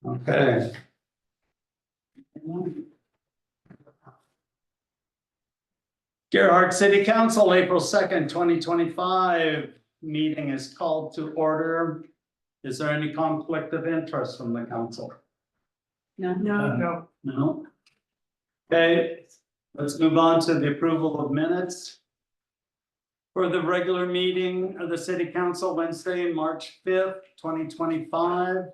Okay. Gerhart City Council, April 2nd, 2025, meeting is called to order. Is there any conflict of interest from the council? No. No? Okay, let's move on to the approval of minutes for the regular meeting of the city council Wednesday, March 5th, 2025.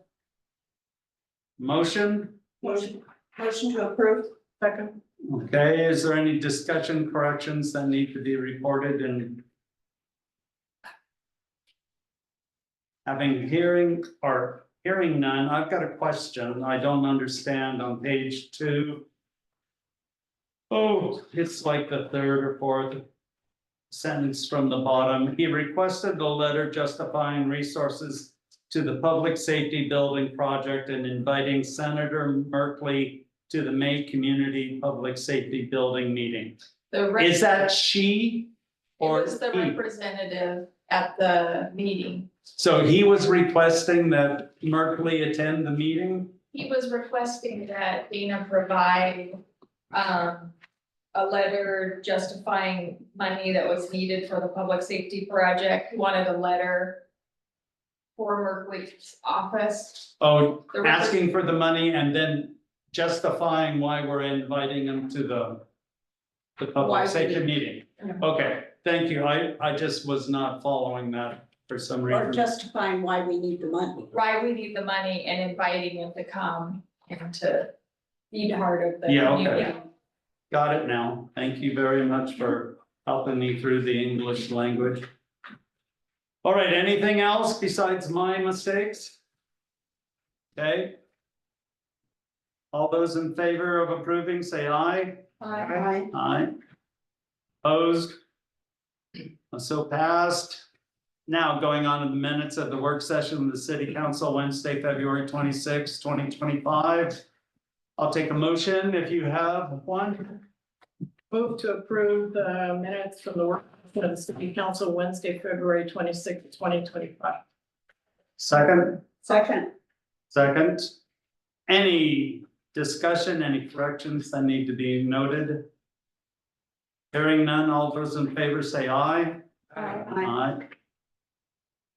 Motion? Motion to approve. Second. Okay, is there any discussion, corrections that need to be reported? And having hearing none, I've got a question. I don't understand on page 2. Oh, it's like the third or fourth sentence from the bottom. He requested a letter justifying resources to the public safety building project and inviting Senator Merkley to the May Community Public Safety Building meeting. Is that she? It Or was the he? representative at the meeting. So he was requesting that Merkley attend the meeting? He was requesting that Dana provide a letter justifying money that was needed for the public safety project. He wanted a letter for Merkley's office. Oh, The asking for the money and then justifying why we're inviting him to the Why public we safety need- meeting. Yeah. Okay, thank you. I just was not following that for some Or reason. justifying why we need the money. Why we need the money and inviting him to come and to be part of the Yeah, okay. community. Got it now. Thank you very much for helping me through the English language. All right, anything else besides my mistakes? Okay. All those in favor of approving, say aye. Aye. Aye. Opposed? So passed. Now going on to the minutes of the work session of the city council Wednesday, February 26, 2025. I'll take a motion if you have one. Move to approve the minutes from the work session of the city council Wednesday, February 26, 2025. Second, Second. any discussion, any corrections that need to be noted? Hearing none, all those in favor say aye. Aye.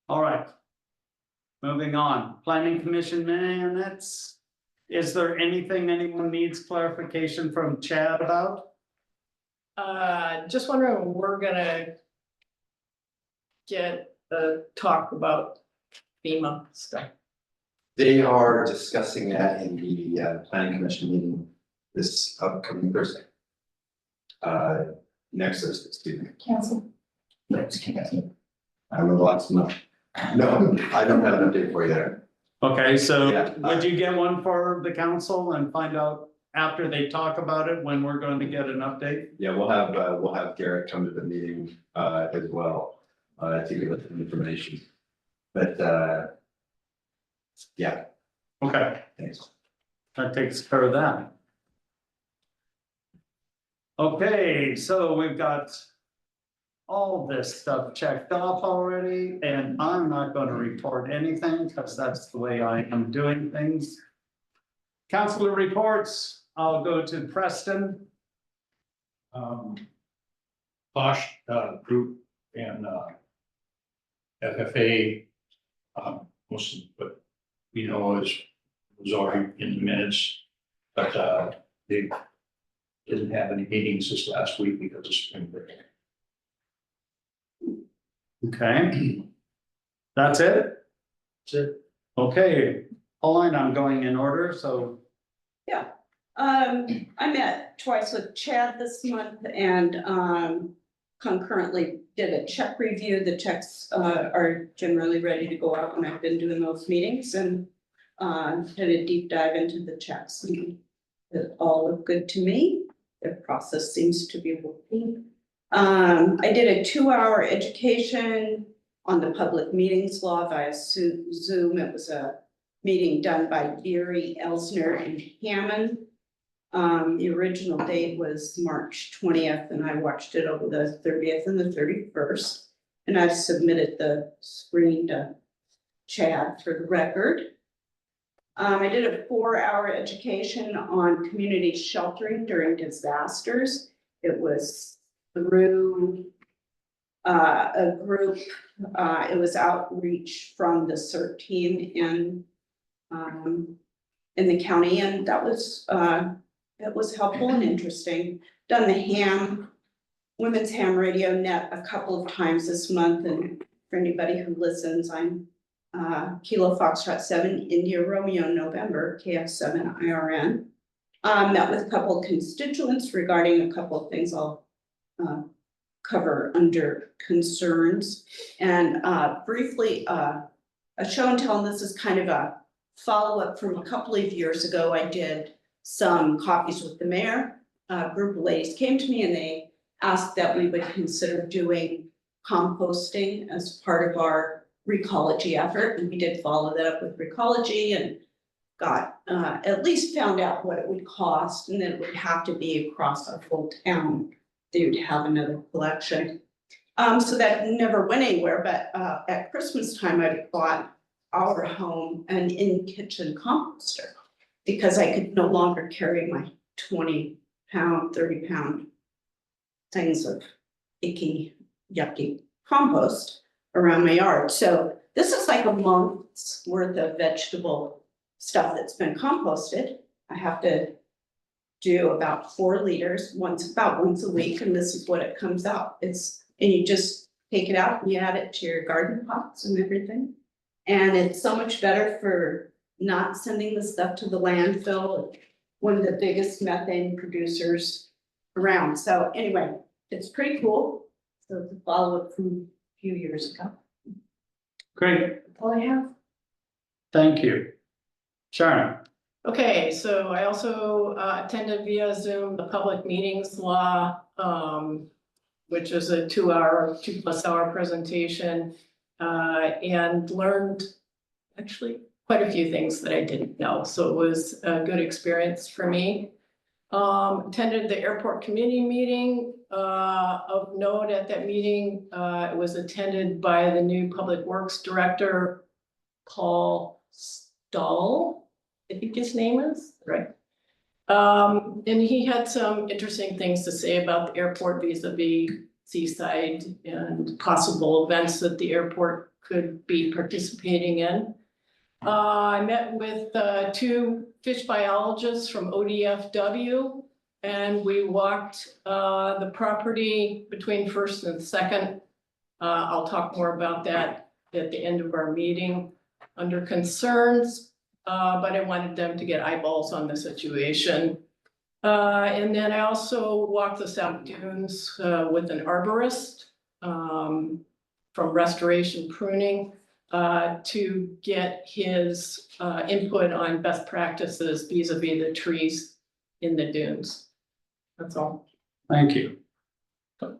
All right. Moving on, planning commission minutes. Is there anything anyone needs clarification from Chad about? Just wondering, when we're gonna get talk about FEMA stuff. They are discussing that in the planning commission meeting this upcoming Thursday. Next Thursday, excuse me. Cancel. No, it's canceled. I don't know lots of no, I don't have an update for you there. Okay, so Yeah. would you get one for the council and find out after they talk about it, when we're going to get an update? Yeah, we'll have Garrett come to the meeting as well to give us some information. But yeah, Okay, thanks. that takes care of that. Okay, so we've got all this stuff checked off already, and I'm not going to report anything because that's the way I am doing things. Councilor reports, I'll go to Preston. Bosch Group and FFA, most of what we know was already in the minutes, but they didn't have any meetings this last week because of spring break. Okay. That's it? That's it. Okay, Pauline, I'm going in order, so. I met twice with Chad this month and concurrently did a check review. The checks are generally ready to go out, and I've been doing those meetings and did a deep dive into the checks. And it all look good to me. The process seems to be working. I did a 2-hour education on the public meetings law via Zoom. It was a meeting done by Gary, Elsner, and Hammond. The original date was March 20th, and I watched it over the 30th and the 31st. And I've submitted the screen to Chad for the record. I did a 4-hour education on community sheltering during disasters. It was through a group, it was outreach from the CERT team in the county, and that was, it was helpful and interesting. Done the Women's Ham Radio Net a couple of times this month, and for anybody who listens, I'm Kilo Foxtrot 7, India Romeo November, KF7 IRN. Met with a couple of constituents regarding a couple of things I'll cover under concerns. And briefly, a show and tell, and this is kind of a follow-up from a couple of years ago. I did some coffees with the mayor. A group of ladies came to me and they asked that we would consider doing composting as part of our recology effort. And we did follow that up with recology and got at least found out what it would cost, and then it would have to be across our full town. They would have another collection. So that never went anywhere, but at Christmas time, I bought our home an in-kitchen composter because I could no longer carry my 20-pound, 30-pound things of icky, yucky compost around my yard. So this is like a month's worth of vegetable stuff that's been composted. I have to do about 4 liters about once a week, and this is what it comes out. And you just take it out and you add it to your garden pots and everything. And it's so much better for not sending the stuff to the landfill, one of the biggest methane producers around. So anyway, it's pretty cool. So it's a follow-up from a few years ago. Great, That's all I have. thank you. Sharon? Okay, so I also attended via Zoom the public meetings law, which is a 2+ hour presentation, and learned actually quite a few things that I didn't know. So it was a good experience for me. Attended the airport committee meeting. Of note at that meeting, it was attended by the new public works director, Paul Stahl, I think his name is, right? And he had some interesting things to say about the airport vis-a-vis Seaside and possible events that the airport could be participating in. I met with 2 fish biologists from ODFW, and we walked the property between 1st and 2nd. I'll talk more about that at the end of our meeting under concerns, but I wanted them to get eyeballs on the situation. And then I also walked the South Dunes with an arborist from Restoration Pruning to get his input on best practices vis-a-vis the trees in the dunes. That's all. Thank you. So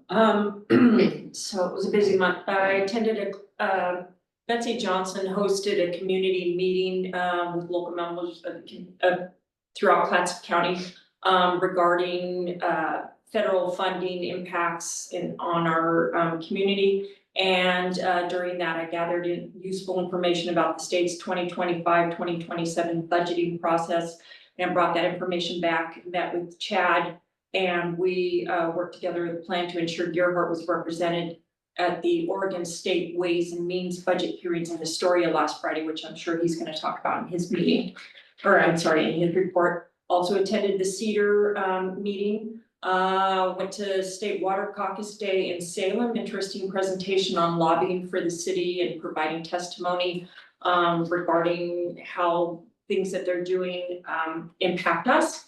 it was a busy month. I attended Betsy Johnson hosted a community meeting with local members throughout Clatsop County regarding federal funding impacts on our community. And during that, I gathered useful information about the state's 2025-2027 budgeting process and brought that information back, met with Chad, and we worked together with a plan to ensure Gerhart was represented at the Oregon State Ways and Means budget hearings in Astoria last Friday, which I'm sure he's going to talk about in his meeting, or I'm sorry, in his report. Also attended the Cedar meeting, went to State Water Caucus Day in Salem, interesting presentation on lobbying for the city and providing testimony regarding how things that they're doing impact us,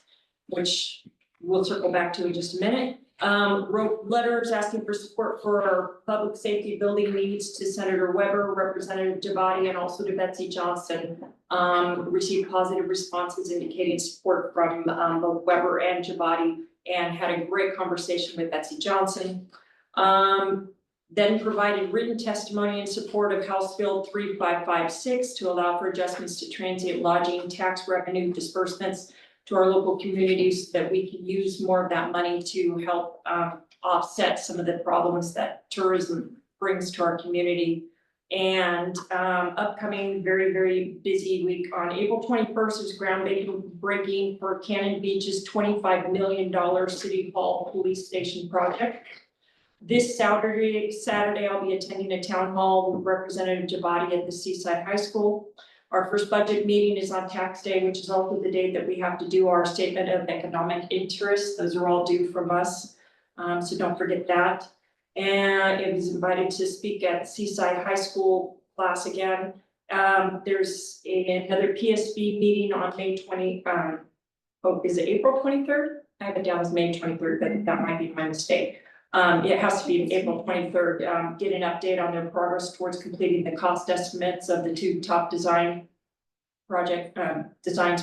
which we'll circle back to in just a minute. Wrote letters asking for support for our public safety building needs to Senator Weber, Representative Javati, and also to Betsy Johnson. Received positive responses indicating support from both Weber and Javati, and had a great conversation with Betsy Johnson. Then provided written testimony in support of House Bill 3556 to allow for adjustments to transient lodging tax revenue disbursements to our local communities so that we can use more of that money to help offset some of the problems that tourism brings to our community. And upcoming very, very busy week on April 21st is groundbreaking for Cannon Beach's $25 million City Hall Police Station project. This Saturday, I'll be attending a town hall with Representative Jabati at the Seaside High School. Our first budget meeting is on tax day, which is also the day that we have to do our statement of economic interest. Those are all due from us, so don't forget that. And it was invited to speak at Seaside High School class again. There's another PSB meeting on May 20, is it April 23rd? I have it down as May 23rd, but that might be my mistake. It has to be April 23rd, get an update on their progress towards completing the cost estimates of the two top designs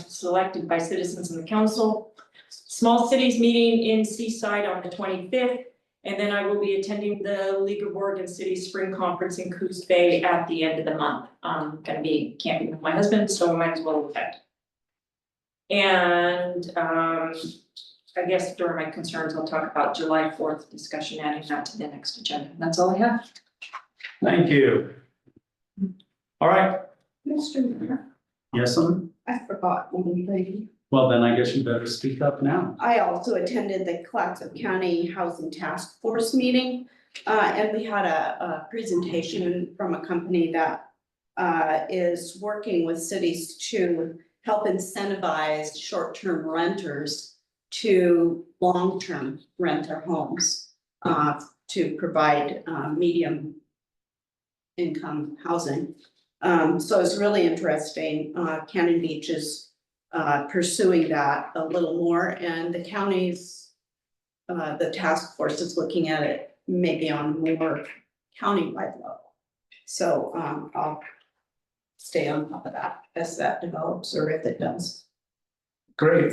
selected by citizens in the council. Small cities meeting in Seaside on the 25th. And then I will be attending the League of Oregon Cities Spring Conference in Coos Bay at the end of the month. Gonna be camping with my husband, so I might as well attend. And I guess during my concerns, I'll talk about July 4th discussion, adding that to the next agenda. That's all I have. Thank you. All right, Mr. Mayor, yes, I forgot one thing. well, then I guess you better speak up now. I also attended the Clatsop County Housing Task Force meeting, and we had a presentation from a company that is working with cities to help incentivize short-term renters to long-term rent their homes, to provide medium income housing. So it's really interesting. Cannon Beach is pursuing that a little more, and the counties, the task force is looking at it maybe on more countywide level. So I'll stay on top of that as that develops, or if it does. Great.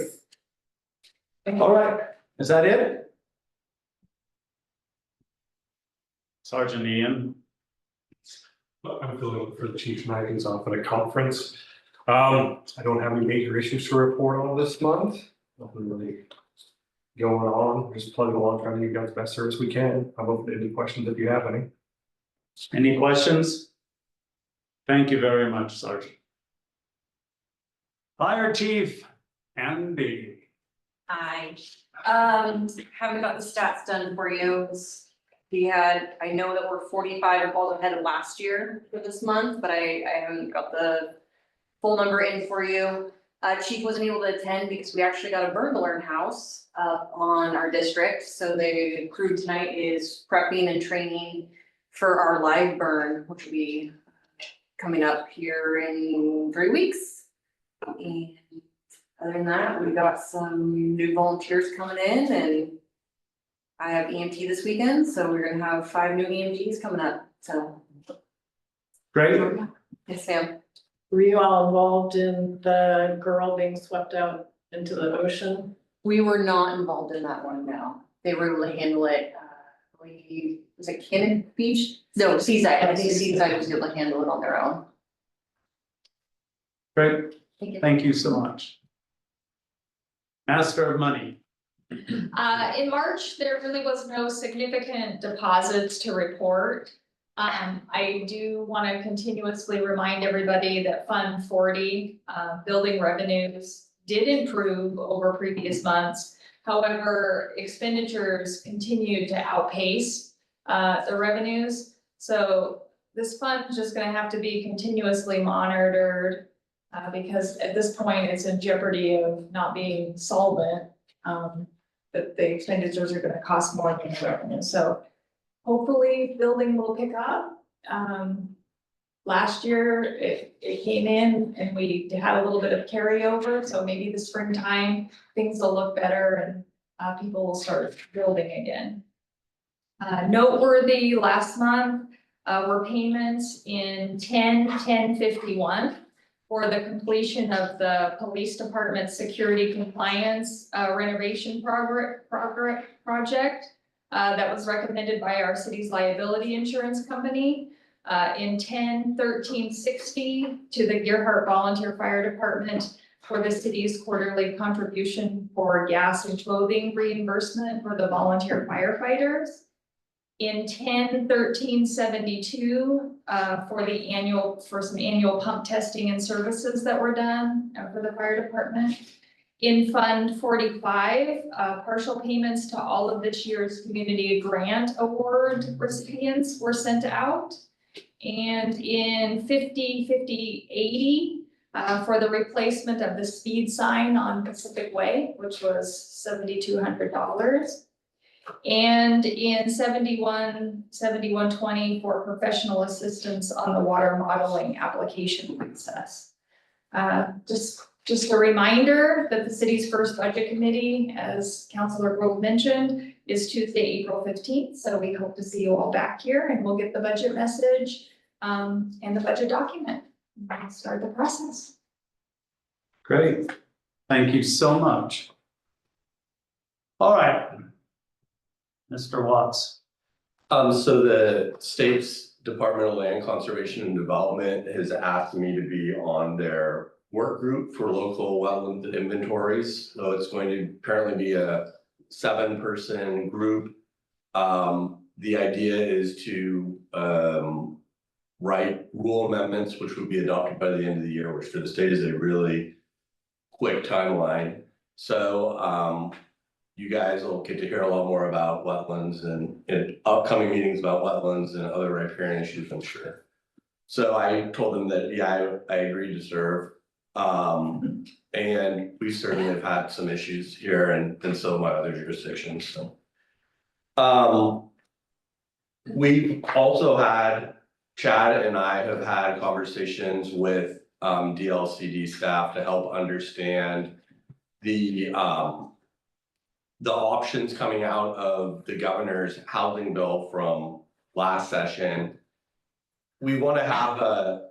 All right, is that it? Sergeant Ian, I'm filling for the chief tonight, he's off at a conference. I don't have any major issues to report on this month, nothing really going on, just plugging along, trying to give you guys the best service we can. I'm open to any questions if you have any. any questions? Thank you very much, Sergeant. Fire Chief Andy. Hi, haven't got the stats done for you. We had, I know that we're 45 calls ahead of last year for this month, but I haven't got the full number in for you. Chief wasn't able to attend because we actually got a burn alarm house on our district. So the crew tonight is prepping and training for our live burn, which will be coming up here in 3 weeks. And other than that, we've got some new volunteers coming in, and I have EMT this weekend, so we're gonna have 5 new EMTs coming up, so. Great, Yes, Sam. Were you all involved in the girl being swept out into the ocean? We were not involved in that one, no. They were able to handle it, was it Cannon Beach? No, Seaside, I think Seaside was able to handle it on their own. great, Thank you. thank you so much. Master of Money. In March, there really was no significant deposits to report. I do want to continuously remind everybody that Fund 40, building revenues did improve over previous months. However, expenditures continued to outpace the revenues. So this fund is just going to have to be continuously monitored because at this point it's in jeopardy of not being solvent. That the expenditures are going to cost more than the revenue. So hopefully building will pick up. Last year it came in and we had a little bit of carryover. So maybe the springtime things will look better and people will start building again. Noteworthy last month were payments in 10/10/51 for the completion of the police department security compliance renovation project that was recommended by our city's liability insurance company. In 10/13/60 to the Gearhart Volunteer Fire Department for the city's quarterly contribution for gas and clothing reimbursement for the volunteer firefighters. In 10-13-72, for some annual pump testing and services that were done for the fire department. In Fund 45, partial payments to all of this year's community grant award recipients were sent out. And in 50-50-80, for the replacement of the speed sign on Pacific Way, which was $7,200. And in 71-71-20 for professional assistance on the water modeling application process. Just a reminder that the city's first budget committee, as Councilor Grove mentioned, is Tuesday, April 15th. So we hope to see you all back here and we'll get the budget message and the budget document. And start the process. Great. Thank you so much. All right. Mr. Watts. So the state's Department of Land Conservation and Development has asked me to be on their work group for local wetland inventories. So it's going to apparently be a 7-person group. The idea is to write rule amendments, which would be adopted by the end of the year, which for the state is a really quick timeline. So you guys will get to hear a lot more about wetlands and in upcoming meetings about wetlands and other riparian issues, I'm sure. So I told them that, yeah, I agreed to serve. And we certainly have had some issues here and so have my other jurisdictions, so. We've also had, Chad and I have had conversations with DLCD staff to help understand the options coming out of the governor's housing bill from last session. We want to have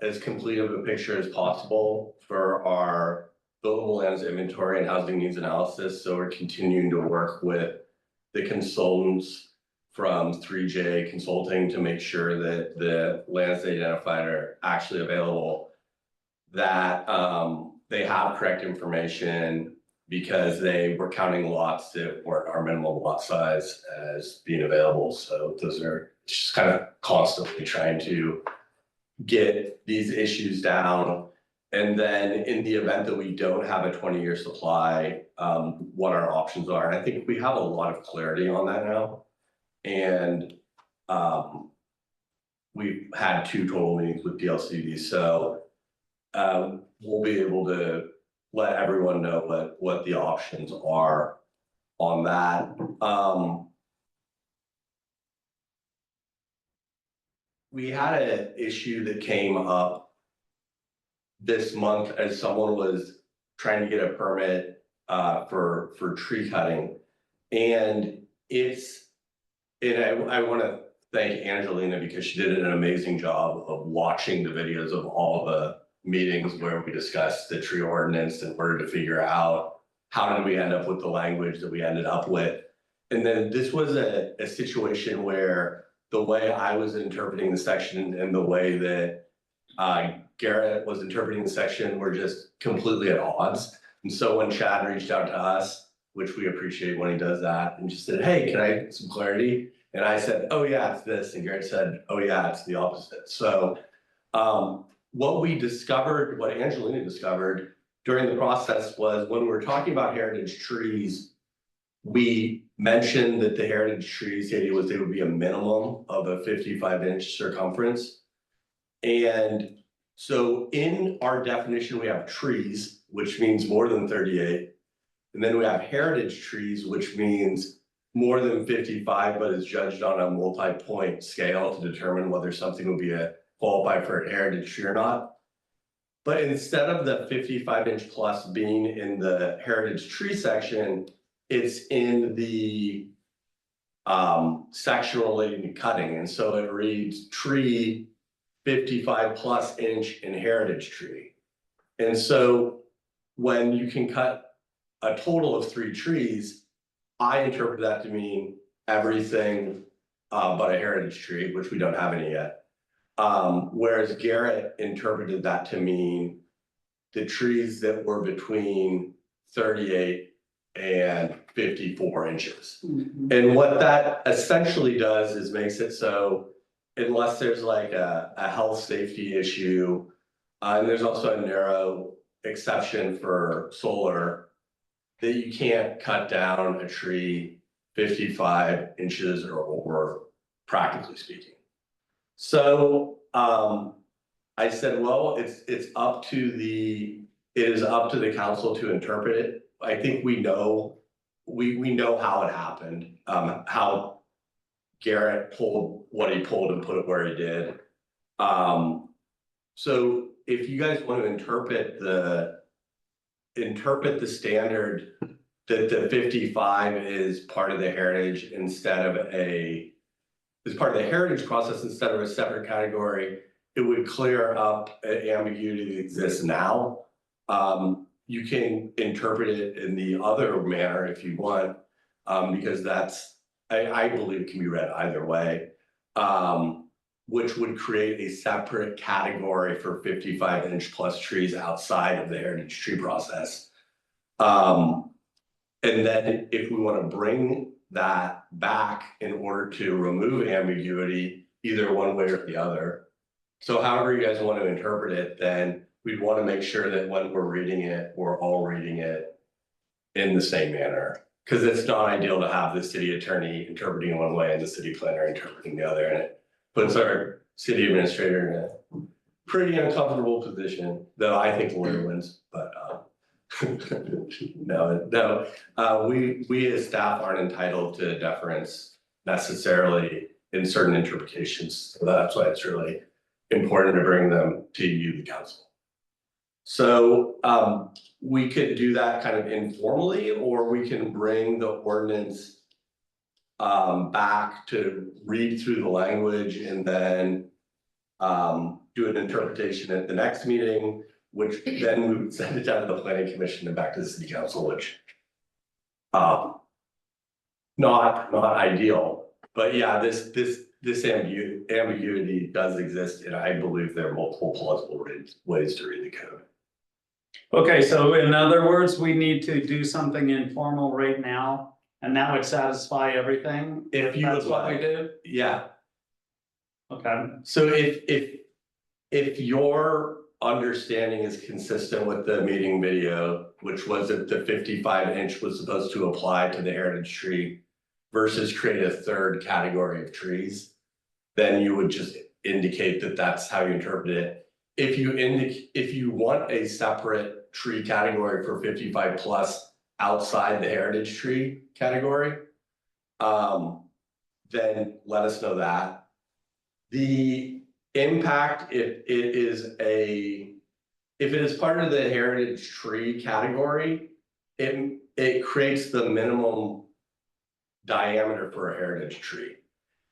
as complete of a picture as possible for our buildable lands inventory and housing needs analysis. So we're continuing to work with the consultants from 3J Consulting to make sure that the lands they identified are actually available, that they have correct information, because they were counting lots that weren't our minimum lot size as being available. So those are just kind of constantly trying to get these issues down. And then in the event that we don't have a 20-year supply, what our options are. And I think we have a lot of clarity on that now. And we've had 2 total meetings with DLCD. So we'll be able to let everyone know what the options are on that. We had an issue that came up this month as someone was trying to get a permit for tree cutting. And I want to thank Angelina because she did an amazing job of watching the videos of all the meetings where we discussed the tree ordinance in order to figure out how did we end up with the language that we ended up with. And then this was a situation where the way I was interpreting the section and the way that Garrett was interpreting the section were just completely at odds. And so when Chad reached out to us, which we appreciate when he does that, and just said, hey, can I get some clarity? And I said, oh yeah, it's this. And Garrett said, oh yeah, it's the opposite. So what we discovered, what Angelina discovered during the process was when we were talking about heritage trees, we mentioned that the heritage trees, the idea was they would be a minimum of a 55-inch circumference. And so in our definition, we have trees, which means more than 38. And then we have heritage trees, which means more than 55, but is judged on a multi-point scale to determine whether something will be qualify for a heritage tree or not. But instead of the 55-inch plus being in the heritage tree section, it's in the section relating to cutting. And so it reads tree 55+ inch in heritage tree. And so when you can cut a total of 3 trees, I interpret that to mean everything but a heritage tree, which we don't have any yet. Whereas Garrett interpreted that to mean the trees that were between 38 and 54 inches. And what that essentially does is makes it so unless there's like a health safety issue, and there's also a narrow exception for solar, that you can't cut down a tree 55 inches or over, practically speaking. So I said, well, it is up to the council to interpret it. I think we know how it happened, how Garrett pulled what he pulled and put it where he did. So if you guys want to interpret the standard that the 55 is part of the heritage instead of is part of the heritage process instead of a separate category, it would clear up an ambiguity that exists now. You can interpret it in the other manner if you want, because that's, I believe can be read either way, which would create a separate category for 55-inch plus trees outside of the heritage tree process. And then if we want to bring that back in order to remove ambiguity, either one way or the other. So however you guys want to interpret it, then we'd want to make sure that when we're reading it, we're all reading it in the same manner. Because it's not ideal to have the city attorney interpreting one way and the city planner interpreting the other, and it puts our city administrator in a pretty uncomfortable position, though I think the lawyer wins, but no, we as staff aren't entitled to deference necessarily in certain interpretations. So that's why it's really important to bring them to you, the council. So we could do that kind of informally, or we can bring the ordinance back to read through the language and then do an interpretation at the next meeting, which then we would send it down to the planning commission and back to the city council, which not ideal, but yeah, this ambiguity does exist, and I believe there are multiple plausible ways to read the code. Okay, so in other words, we need to do something informal right now, and that would satisfy everything? If you That's would what we like. do? Yeah, Okay, so if your understanding is consistent with the meeting video, which was that the 55-inch was supposed to apply to the heritage tree versus create a third category of trees, then you would just indicate that that's how you interpret it. If you want a separate tree category for 55 plus outside the heritage tree category, then let us know that. The impact, if it is part of the heritage tree category, it creates the minimum diameter for a heritage tree.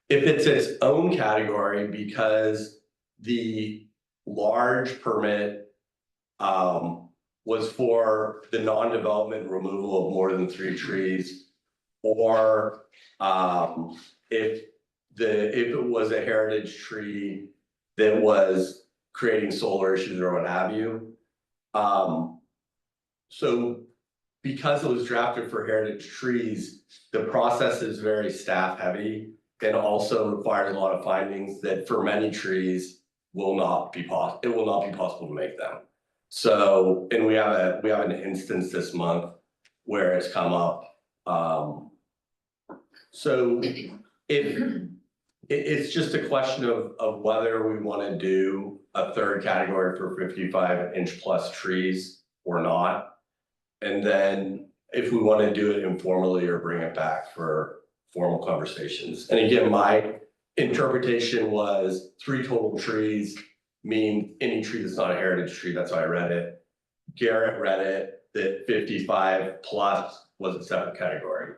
If it's its own category, because the large permit was for the non-development removal of more than 3 trees, or if it was a heritage tree that was creating solar issues or what have you. So because it was drafted for heritage trees, the process is very staff heavy and also requires a lot of findings that for many trees will not be possible. It will not be possible to make them. So, and we have an instance this month where it's come up. So it's just a question of whether we want to do a third category for 55-inch plus trees or not. And then if we want to do it informally or bring it back for formal conversations. And again, my interpretation was 3 total trees mean any tree that's not a heritage tree. That's how I read it. Garrett read it that 55 plus was a separate category.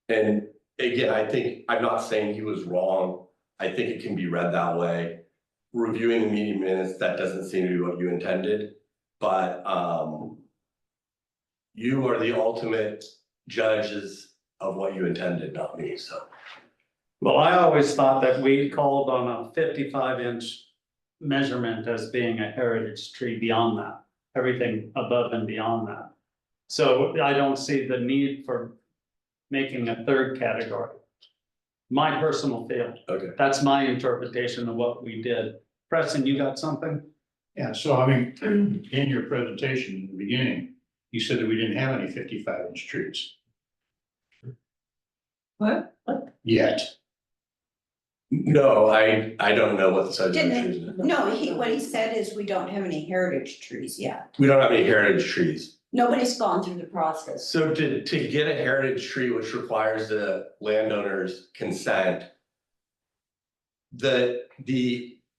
And again, I think, I'm not saying he was wrong. I think it can be read that way. Reviewing the meeting minutes, that doesn't seem to be what you intended, but you are the ultimate judges of what you intended, not me, so. well, I always thought that we called on a 55-inch measurement as being a heritage tree beyond that, everything above and beyond that. So I don't see the need for making a third category. My personal feeling, Okay. that's my interpretation of what we did. Preston, you got something? Yeah, so I mean, in your presentation in the beginning, you said that we didn't have any 55-inch trees What? yet. No, I don't know what the size of the trees is. No, what he said is we don't have any heritage trees yet. We don't have any heritage trees. Nobody's gone through the process. So to get a heritage tree, which requires the landowner's consent.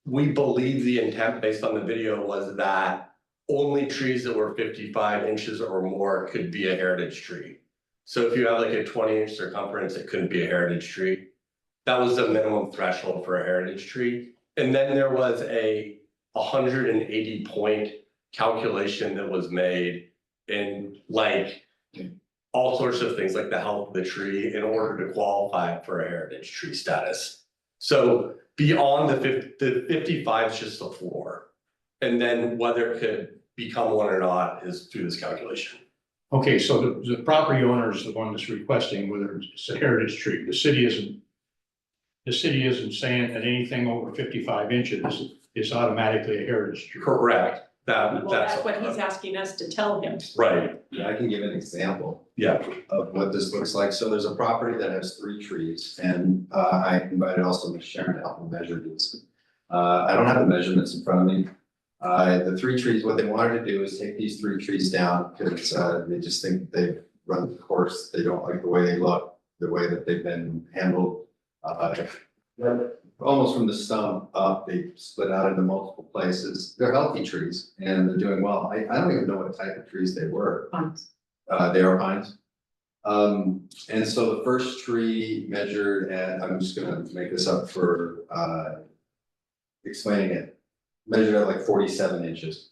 We believe the intent based on the video was that only trees that were 55 inches or more could be a heritage tree. So if you have like a 20-inch circumference, it couldn't be a heritage tree. That was the minimum threshold for a heritage tree. And then there was a 180 point calculation that was made in like all sorts of things like the health of the tree in order to qualify for a heritage tree status. So beyond the 55 is just the floor. And then whether it could become one or not is through this calculation. Okay, so the property owner is the one that's requesting whether it's a heritage tree. The city isn't saying that anything over 55 inches is automatically a heritage tree. Correct. Well, that's what he's asking us to tell him. Right, Yeah, I can give an example yeah. of what this looks like. So there's a property that has 3 trees and I invited also Ms. Sharon to help me measure these. I don't have the measurements in front of me. The 3 trees, what they wanted to do is take these 3 trees down because they just think they've run the course. They don't like the way they look, the way that they've been handled. Almost from the stump up, they split out into multiple places. They're healthy trees and they're doing well. I don't even know what type of trees they were. Pines. They are pines. And so the first tree measured at, I'm just gonna make this up for explaining it, measured at like 47 inches.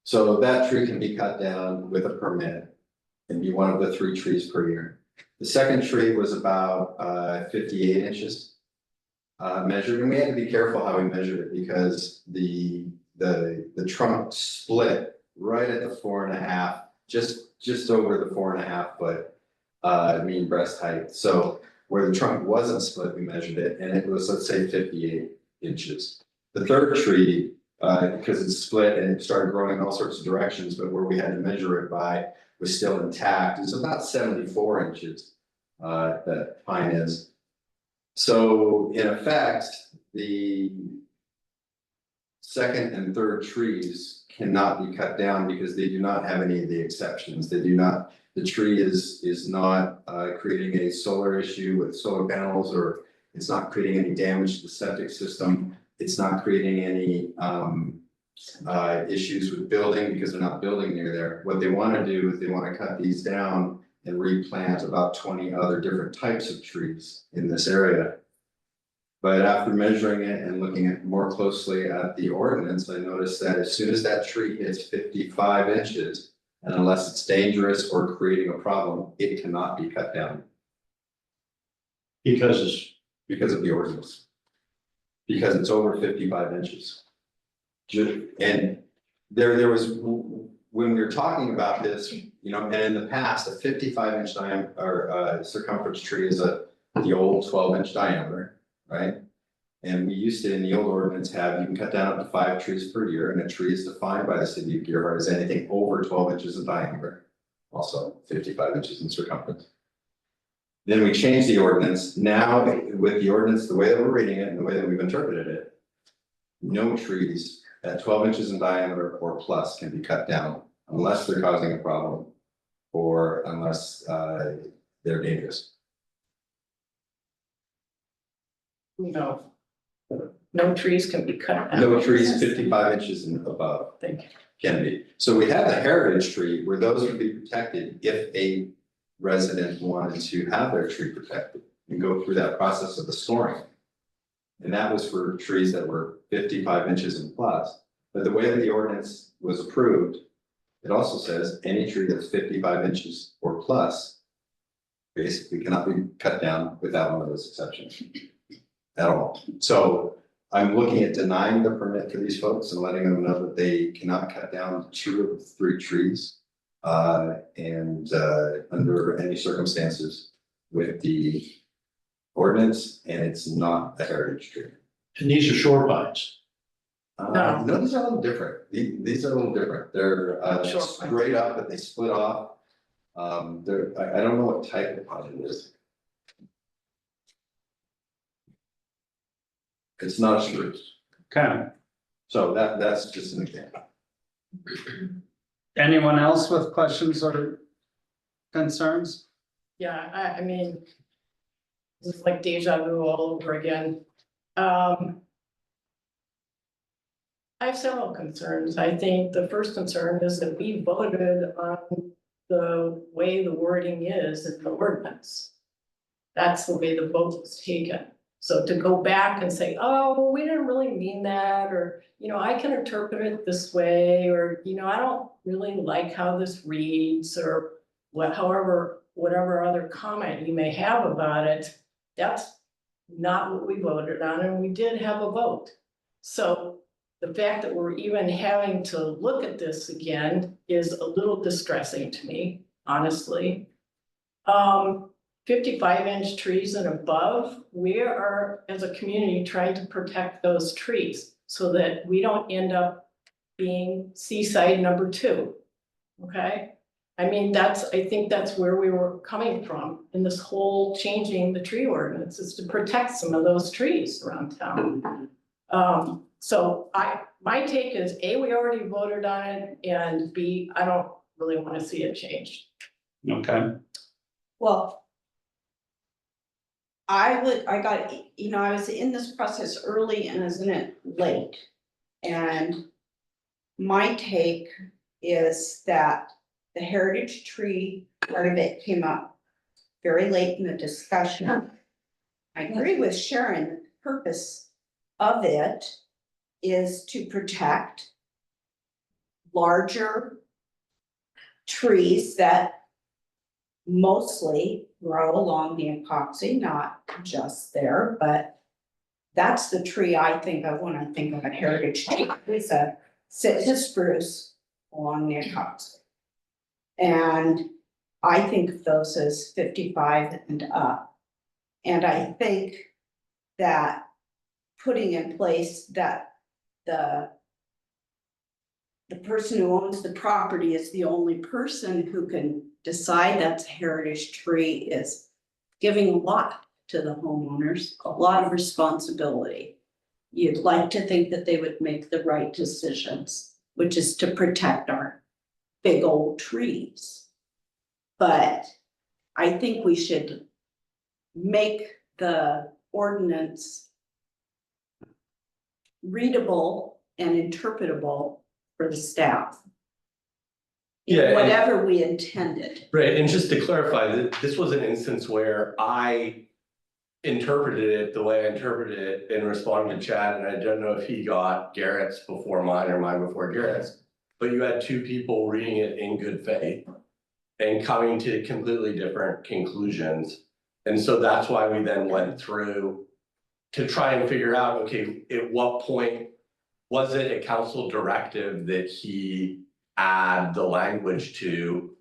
So that tree can be cut down with a permit and be one of the 3 trees per year. The second tree was about 58 inches measured, and we had to be careful how we measured it because the trunk split right at the 4.5, just over the 4.5 foot mean breast height. So where the trunk wasn't split, we measured it, and it was, let's say, 58 inches. The third tree, because it's split and it started growing in all sorts of directions, but where we had to measure it by was still intact. It's about 74 inches that pine is. So in effect, the second and third trees cannot be cut down because they do not have any of the exceptions. They do not, the tree is not creating a solar issue with solar panels, or it's not creating any damage to the septic system. It's not creating any issues with building because they're not building near there. What they want to do is they want to cut these down and replant about 20 other different types of trees in this area. But after measuring it and looking at more closely at the ordinance, I noticed that as soon as that tree hits 55 inches, and unless it's dangerous or creating a problem, it cannot be cut down Because because of the ordinance. Because it's over 55 inches. And there was, when we were talking about this, you know, and in the past, a 55-inch diameter or circumference tree is the old 12-inch diameter, right? And we used to, in the old ordinance, have you can cut down up to 5 trees per year, and a tree is defined by the city of Gerhart as anything over 12 inches in diameter, also 55 inches in circumference. Then we changed the ordinance. Now, with the ordinance, the way that we're reading it and the way that we've interpreted it, no trees at 12 inches in diameter or plus can be cut down unless they're causing a problem or unless they're dangerous. No. No trees can be cut down. No trees 55 inches and above Thank you. can be. So we have the heritage tree where those would be protected if a resident wanted to have their tree protected and go through that process of the scoring. And that was for trees that were 55 inches and plus. But the way that the ordinance was approved, it also says any tree that's 55 inches or plus basically cannot be cut down without one of those exceptions at all. So I'm looking at denying the permit for these folks and letting them know that they cannot cut down 2 of the 3 trees Under any circumstances with the ordinance, and it's not a heritage tree. And these are shore pines. No. No, these are a little different. These are a little different. They're Sure. straight up, but they split off. I don't know what type of pine it is. It's not a spruce, Okay, so that's just an example. anyone else with questions or concerns? Yeah, I mean, this is like deja vu all over again. I have several concerns. I think the first concern is that we voted on the way the wording is in the ordinance. That's the way the vote was taken. So to go back and say, oh, we didn't really mean that, or, I can interpret it this way, or, I don't really like how this reads, or whatever other comment you may have about it, that's not what we voted on, and we did have a vote. So the fact that we're even having to look at this again is a little distressing to me, honestly. 55-inch trees and above, we are, as a community, trying to protect those trees so that we don't end up being seaside number 2, okay? I mean, I think that's where we were coming from in this whole changing the tree ordinance, is to protect some of those trees around town. So my take is, A, we already voted on it, and B, I don't really want to see it changed. Okay, Well, I was in this process early and was in it late. And my take is that the heritage tree part of it came up very late in the discussion. I agree with Sharon, the purpose of it is to protect larger trees that mostly grow along the epoxy, not just there, but that's the tree I think of when I think of a heritage tree. It's a spruce along the epoxy. And I think of those as 55 and up. And I think that putting in place that the person who owns the property is the only person who can decide that's a heritage tree is giving a lot to the homeowners, a lot of responsibility. You'd like to think that they would make the right decisions, which is to protect our big old trees. But I think we should make the ordinance readable and interpretable for the staff. Yeah, and- Whatever we intended. Right, and just to clarify, this was an instance where I interpreted it the way I interpreted it and responded to Chad, and I don't know if he got Garrett's before mine or mine before Garrett's. But you had two people reading it in good faith and coming to completely different conclusions. And so that's why we then went through to try and figure out, okay, at what point was it a council directive that he add the language to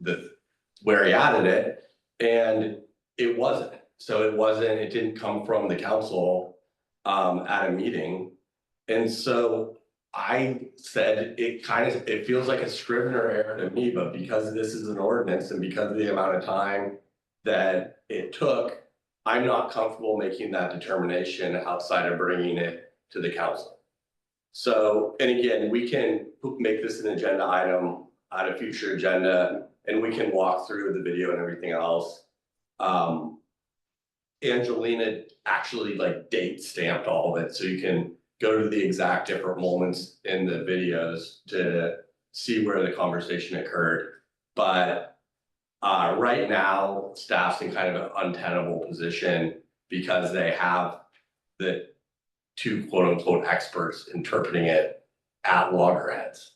where he added it? And it wasn't. So it didn't come from the council at a meeting. And so I said, it feels like a Scrivener error to me, but because this is an ordinance and because of the amount of time that it took, I'm not comfortable making that determination outside of bringing it to the council. So, and again, we can make this an agenda item on a future agenda, and we can walk through the video and everything else. Angelina actually date stamped all of it, so you can go to the exact different moments in the videos to see where the conversation occurred. But right now, staff's in kind of an untenable position because they have the two quote unquote experts interpreting it at loggerheads.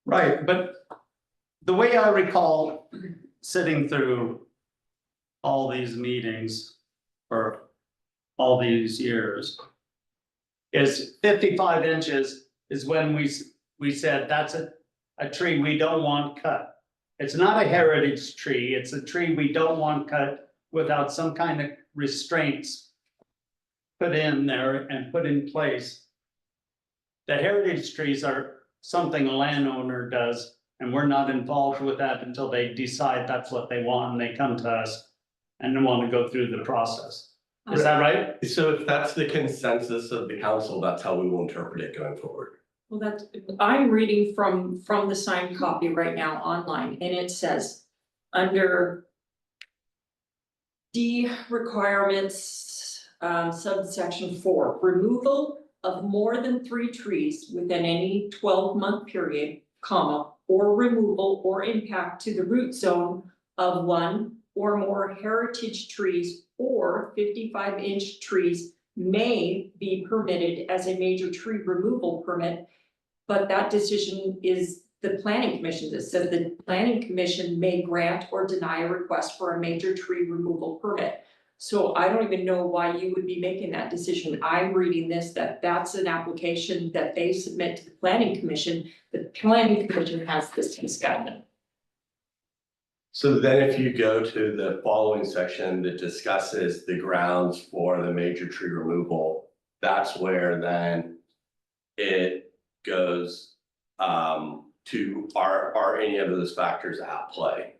right, but the way I recall sitting through all these meetings for all these years is 55 inches is when we said that's a tree we don't want cut. it's not a heritage tree, it's a tree we don't want cut without some kind of restraints put in there and put in place. The heritage trees are something a landowner does, and we're not involved with that until they decide that's what they want, and they come to us and they want to go through the process. Is that right? So if that's the consensus of the council, that's how we will interpret it going forward. Well, that's, I'm reading from the signed copy right now online, and it says, under D requirements, subsection 4, removal of more than 3 trees within any 12-month period, comma, or removal or impact to the root zone of 1 or more heritage trees or 55-inch trees may be permitted as a major tree removal permit. But that decision is the planning commission. That says the planning commission may grant or deny a request for a major tree removal permit. So I don't even know why you would be making that decision. I'm reading this, that's an application that they submit to the planning commission. The planning commission has this discussion. So then if you go to the following section that discusses the grounds for the major tree removal, that's where then it goes to are any of those factors at play?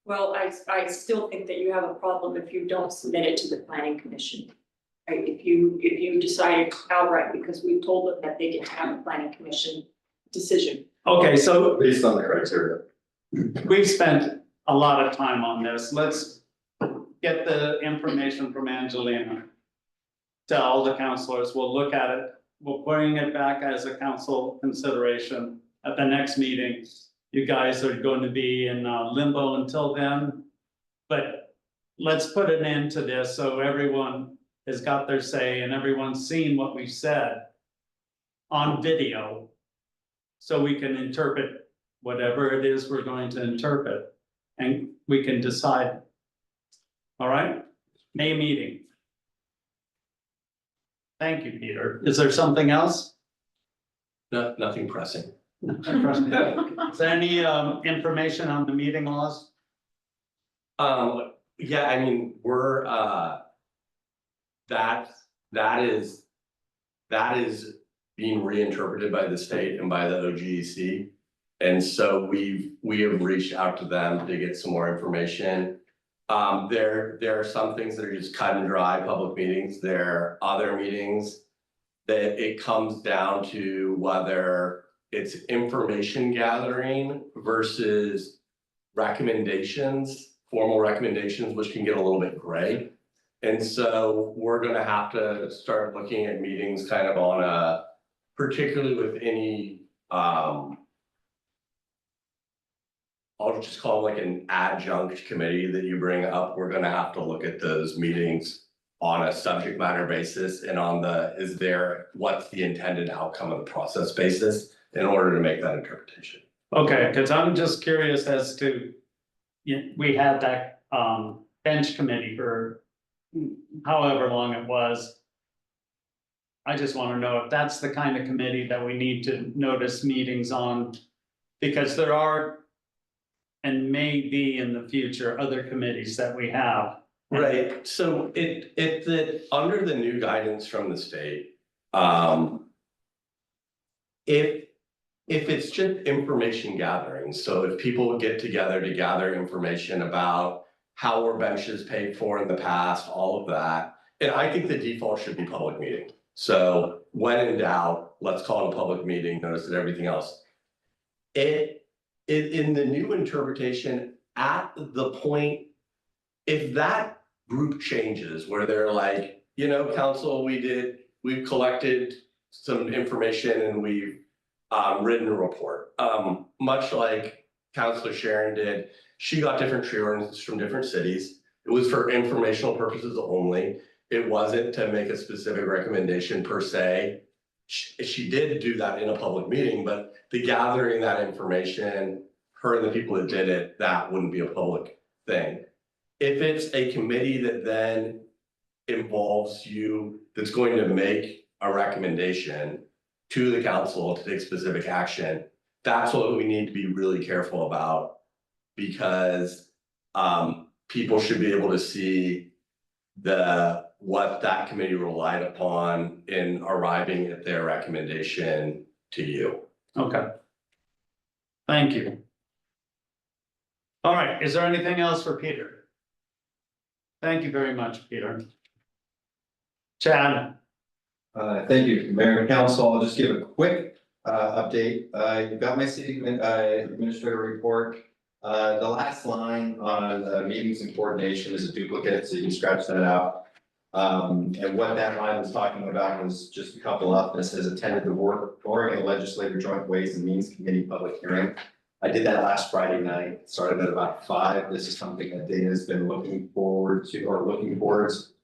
Well, I still think that you have a problem if you don't submit it to the planning commission. Right, if you decide outright, because we told them that they get to have a planning commission decision. Okay, so Based on the criteria. we've spent a lot of time on this. Let's get the information from Angelina to all the counselors. We'll look at it. We'll bring it back as a council consideration at the next meeting. You guys are going to be in limbo until then. But let's put an end to this so everyone has got their say and everyone's seen what we've said on video. So we can interpret whatever it is we're going to interpret and we can decide. All right, May meeting. Thank you, Peter. Is there something else? No, nothing pressing. Is there any information on the meeting laws? Yeah, I mean, we're that is being reinterpreted by the state and by the OGEC. And so we have reached out to them to get some more information. There are some things that are just cut and dry public meetings. There are other meetings that it comes down to whether it's information gathering versus recommendations, formal recommendations, which can get a little bit gray. And so we're gonna have to start looking at meetings kind of on a, particularly with any, I'll just call it like an adjunct committee that you bring up. We're gonna have to look at those meetings on a subject matter basis and on the, what's the intended outcome of the process basis in order to make that interpretation. Okay, because I'm just curious as to, we had that bench committee for however long it was. I just want to know if that's the kind of committee that we need to notice meetings on, because there are and may be in the future other committees that we have. Right, so under the new guidance from the state, if it's just information gathering, so if people get together to gather information about how were benches paid for in the past, all of that, and I think the default should be public meeting. So when in doubt, let's call it a public meeting, notice that everything else. In the new interpretation, at the point, if that group changes where they're like, you know, council, we've collected some information and we've written a report. Much like Councilor Sharon did, she got different tree ordinances from different cities. It was for informational purposes only. It wasn't to make a specific recommendation per se. She did do that in a public meeting, but the gathering that information, her and the people that did it, that wouldn't be a public thing. If it's a committee that then involves you, that's going to make a recommendation to the council to take specific action, that's what we need to be really careful about because people should be able to see what that committee relied upon in arriving at their recommendation to you. Okay. Thank you. All right, is there anything else for Peter? Thank you very much, Peter. Chad? Thank you, Mayor and Council. I'll just give a quick update. You've got my city administrator report. The last line on meetings and coordination is a duplicate, so you can scratch that out. And what that line was talking about was just a couple up. It says attended the Oregon Legislative Joint Ways and Means Committee public hearing. I did that last Friday night, started at about 5. This is something that Dana has been looking forward to or looking towards.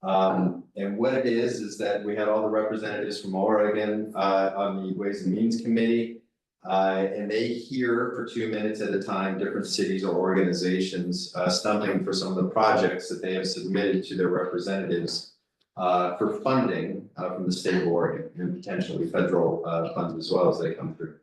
And what it is that we had all the representatives from Oregon on the Ways and Means Committee. And they hear for 2 minutes at a time different cities or organizations stumping for some of the projects that they have submitted to their representatives for funding from the state of Oregon and potentially federal funds as well as they come through.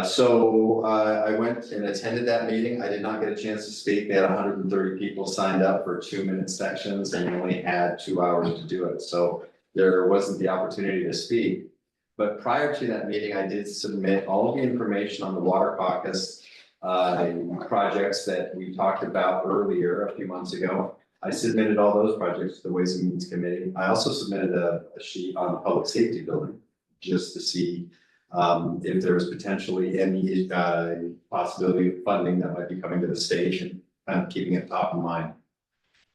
So I went and attended that meeting. I did not get a chance to speak. They had 130 people signed up for 2-minute sections and only had 2 hours to do it. So there wasn't the opportunity to speak. But prior to that meeting, I did submit all of the information on the water caucus projects that we talked about earlier a few months ago. I submitted all those projects to the Ways and Means Committee. I also submitted a sheet on the public safety building just to see if there was potentially any possibility of funding that might be coming to the station, kind of keeping it top of mind.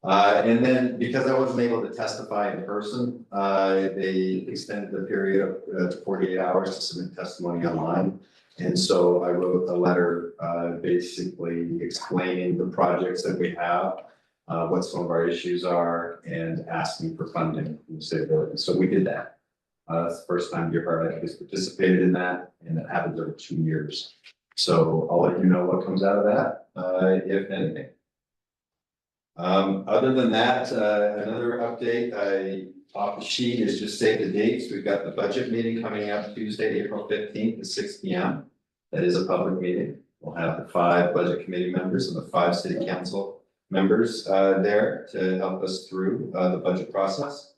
And then because I wasn't able to testify in person, they extended the period to 48 hours to submit testimony online. And so I wrote a letter basically explaining the projects that we have, what some of our issues are, and asking for funding from the state of Oregon. So we did that. That's the first time Gerhard has participated in that, and that happens over 2 years. So I'll let you know what comes out of that, if anything. Other than that, another update off the sheet is just save the dates. We've got the budget meeting coming up Tuesday, April 15th at 6 p.m. That is a public meeting. We'll have the 5 budget committee members and the 5 city council members there to help us through the budget process.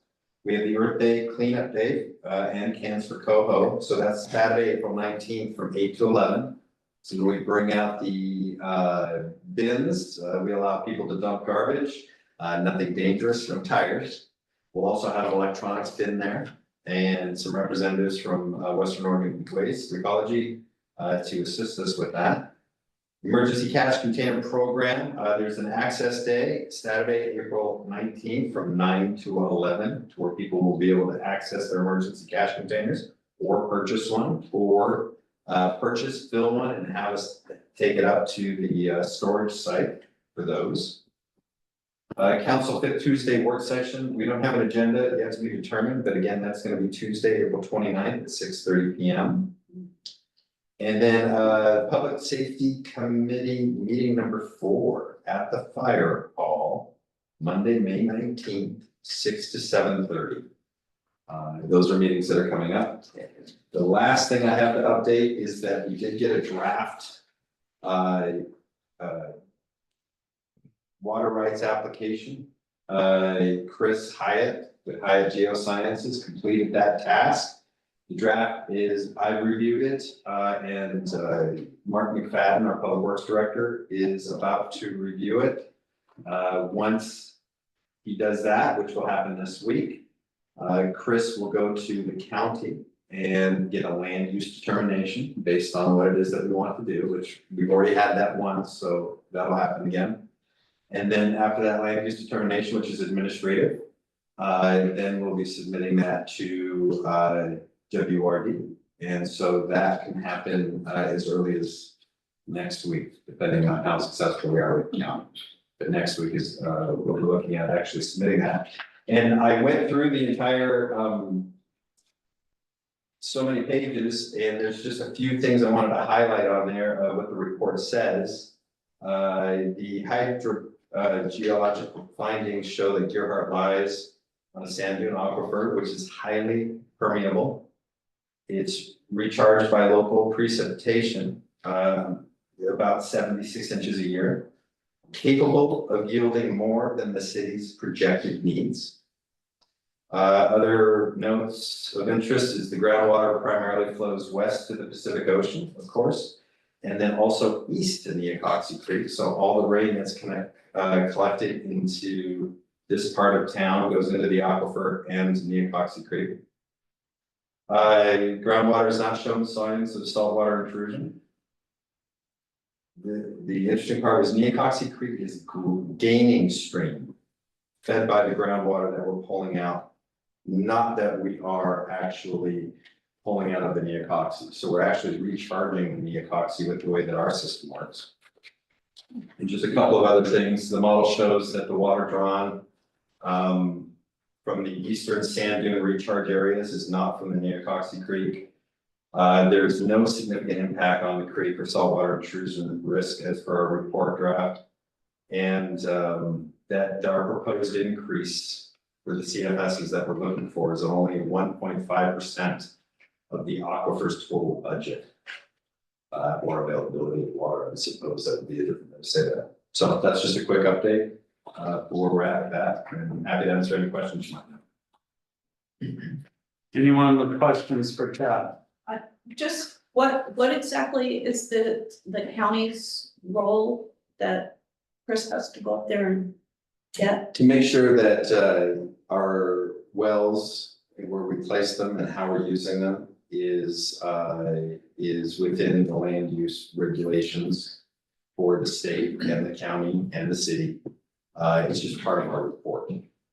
We have the Earth Day cleanup day and cans for coho. So that's Saturday, April 19th from 8 to 11. So we bring out the bins. We allow people to dump garbage, nothing dangerous, no tires. We'll also have an electronics bin there and some representatives from Western Oregon Waste Ecology to assist us with that. Emergency cash container program. There's an access day, Saturday, April 19th from 9 to 11, to where people will be able to access their emergency cash containers or purchase one, or purchase, fill one, and have us take it up to the storage site for those. Council 5th Tuesday work session. We don't have an agenda yet to be determined, but again, that's going to be Tuesday, April 29th at 6:30 p.m. And then Public Safety Committee meeting number 4 at the Fire Hall, Monday, May 19th, 6 to 7:30. Those are meetings that are coming up. The last thing I have to update is that we did get a draft water rights application. Chris Hyatt with Hyatt Geosciences completed that task. The draft is, I reviewed it, and Mark McFadden, our Public Works Director, is about to review it. Once he does that, which will happen this week, Chris will go to the county and get a land use determination based on what it is that we want to do, which we've already had that once, so that'll happen again. And then after that land use determination, which is administrative, then we'll be submitting that to WRD. And so that can happen as early as next week, depending on how successful we are with the county. But next week is we'll be looking at actually submitting that. And I went through the entire so many pages, and there's just a few things I wanted to highlight on there, what the report says. The hydrogeological findings show that Gerhard lies on a sand dune aquifer, which is highly permeable. It's recharged by local precipitation. about 76 inches a year, capable of yielding more than the city's projected needs. Other notes of interest is the groundwater primarily flows west to the Pacific Ocean, of course, and then also east to Neocossie Creek. So all the rain that's collected into this part of town goes into the aquifer and Neocossie Creek. Groundwater has not shown signs of saltwater intrusion. The interesting part is Neocossie Creek is gaining stream, fed by the groundwater that we're pulling out. Not that we are actually pulling out of the Neocossie. So we're actually recharging the Neocossie with the way that our system works. And just a couple of other things, the model shows that the water drawn from the eastern sand dune recharge areas is not from the Neocossie Creek. There's no significant impact on the creek or saltwater intrusion risk as per our report draft. And that our proposed increase for the CFSs that we're looking for is only 1.5% of the aquifer's total budget. Or availability of water, I suppose that would be a different way to say that. So that's just a quick update where we're at that, and I'm happy to answer any questions you might have. Anyone with questions for Chad? Just what exactly is the county's role that Chris has to go up there and get? To make sure that our wells, where we place them and how we're using them is within the land use regulations for the state and the county and the city. It's just part of our report.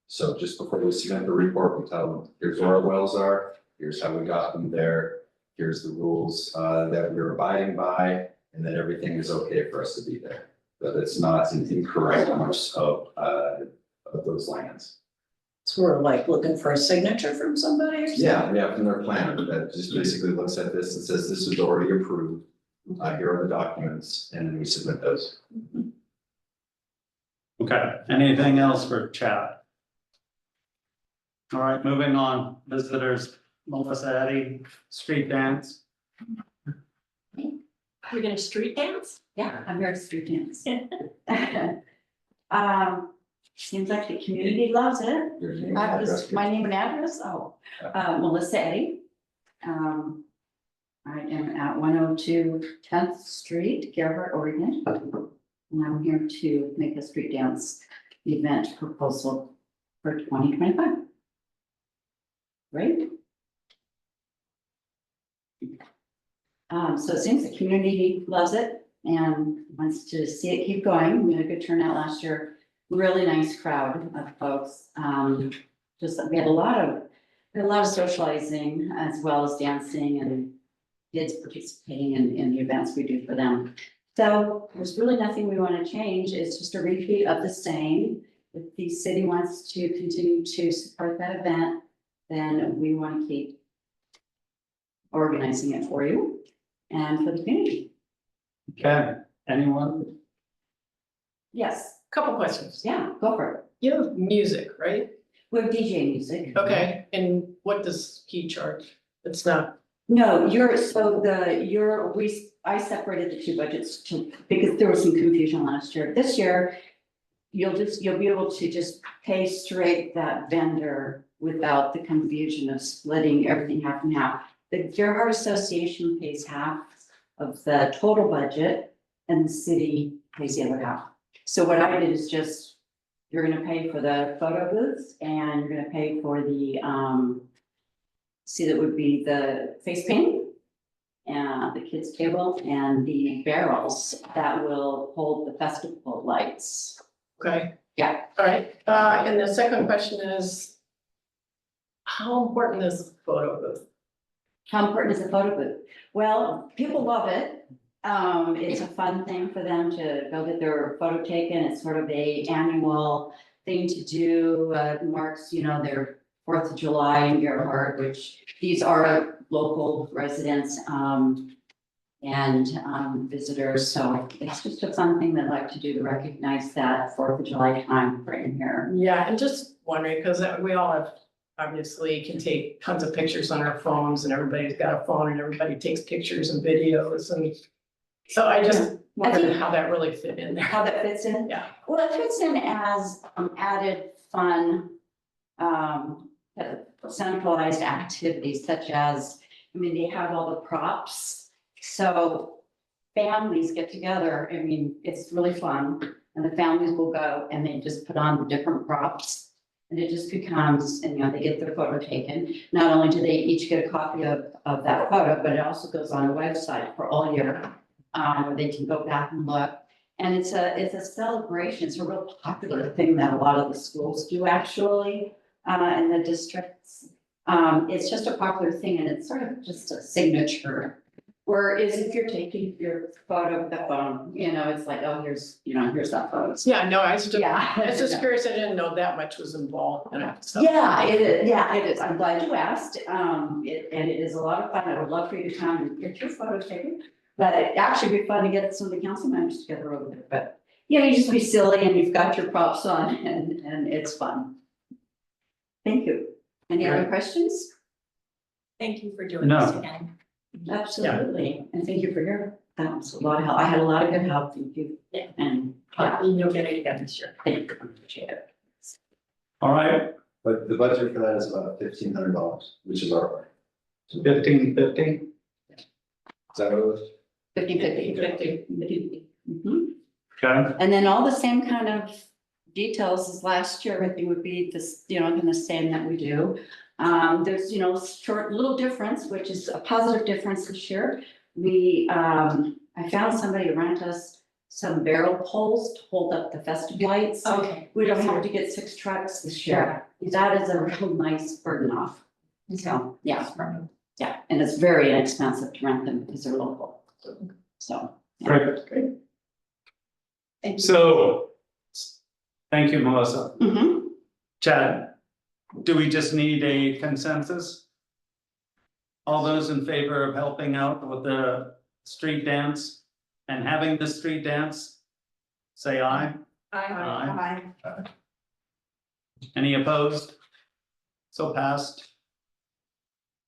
So just before we submit the report, we tell them, here's where our wells are, here's how we got them there, here's the rules that we're abiding by, and that everything is okay for us to be there. But it's not an incorrect use of those lands. So we're like looking for a signature from somebody or something? Yeah, from their planner that just basically looks at this and says, this is already approved. Here are the documents, and then we submit those. Okay, anything else for Chad? All right, moving on, visitors, Melissa Eddy, street dance. We're gonna street dance? Yeah, I'm here to street dance. Seems like the community loves it. My name and address, Melissa Eddy. I am at 102 10th Street, Gerhart, Oregon. And I'm here to make a street dance event proposal for 2025. Right? So it seems the community loves it and wants to see it keep going. We had a good turnout last year. Really nice crowd of folks. We had a lot of socializing as well as dancing and kids participating in the events we do for them. So there's really nothing we want to change. It's just a repeat of the same. If the city wants to continue to support that event, then we want to keep organizing it for you and for the community. Okay, anyone? Yes, Couple questions. yeah, go for it. You have music, right? We have DJ music. Okay, and what does he charge? It's not, No, I separated the two budgets because there was some confusion last year. This year, you'll be able to just pay straight that vendor without the confusion of splitting everything half and half. The Gerhart Association pays half of the total budget and the city pays the other half. So what I did is just, you're gonna pay for the photo booths and you're gonna pay for the, that would be the face paint, and the kids table and the barrels that will hold the festival lights. okay. Yeah. All right, and the second question is, how important is the photo booth? How important is the photo booth? Well, people love it. It's a fun thing for them to go get their photo taken. It's sort of a annual thing to do. Marks, their 4th of July in Gerhart, which these are local residents, and visitors. So it's just a fun thing they like to do to recognize that 4th of July time frame here. Yeah, and just wondering, because we all have, obviously can take tons of pictures on our phones and everybody's got a phone and everybody takes pictures and videos and so I just wondered how that really fit in there. How that fits in? Yeah. Well, it fits in as added fun, centralized activities such as, I mean, they have all the props. So families get together, I mean, it's really fun, and the families will go and they just put on the different props. And it just becomes, and they get their photo taken. Not only do they each get a copy of that photo, but it also goes on a website for all year, where they can go back and look. And it's a celebration. It's a real popular thing that a lot of the schools do actually, in the districts. It's just a popular thing and it's sort of just a signature. Whereas if you're taking your photo with the phone, it's like, oh, here's that photo. Yeah, no, I was just, Yeah. I was just curious, I didn't know that much was involved in it, so. Yeah, it is. Yeah, it is. I'm glad you asked. And it is a lot of fun. I would love for you to come and get your photo taken. But it'd actually be fun to get some of the council members together over there. But, you just be silly and you've got your props on and it's fun. Thank you. Any other questions? Thank you for doing No. this again. Absolutely. And thank you for that was a lot of help. I had a lot of good help. Thank you. Yeah. And You'll get it again this year. thank you. Appreciate it. All right, But the budget for that is about $1,500, which is our part. 1550. Is that what it was? 50/50. Mhm. Okay, And then all the same kind of details as last year, everything would be this, kind of same that we do. There's, short little difference, which is a positive difference this year. I found somebody to rent us some barrel poles to hold up the festive lights. Okay. We don't have to get 6 trucks this year. That is a real nice burden off. So, yeah, and it's very inexpensive to rent them because they're local. So. yeah. great. So, thank you, Melissa. Mhm. Chad, do we just need a consensus? All those in favor of helping out with the street dance and having the street dance? Say aye. Aye. Any opposed? So passed.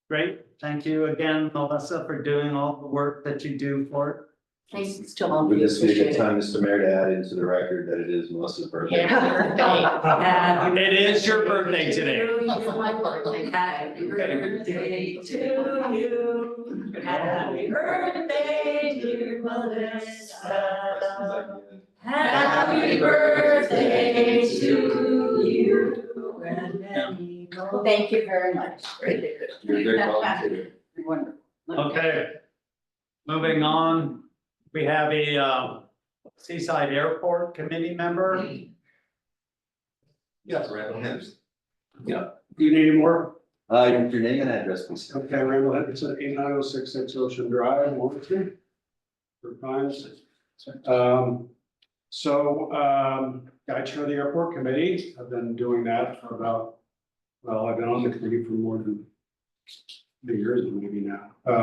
Great, thank you again, Melissa, for doing all the work that you do for it. Thanks to all of Would you. this be a good Appreciate it. time, Mr. Mayor, to add into the record that it is Melissa's birthday? Happy It is your birthday today. Happy birthday to you. Happy birthday, dear Melissa. Happy birthday to you. Thank you very much. You're a great volunteer. Wonderful. Okay. Moving on, we have a Seaside Airport Committee member. Yes, Randall Henderson. Do you need any more? Your name and address, please. Okay, Randall Henderson, 89066 Ocean Drive, Warrenton. For Pines. I chair the airport committee. I've been doing that for I've been on the committee for more than 3 years maybe now. I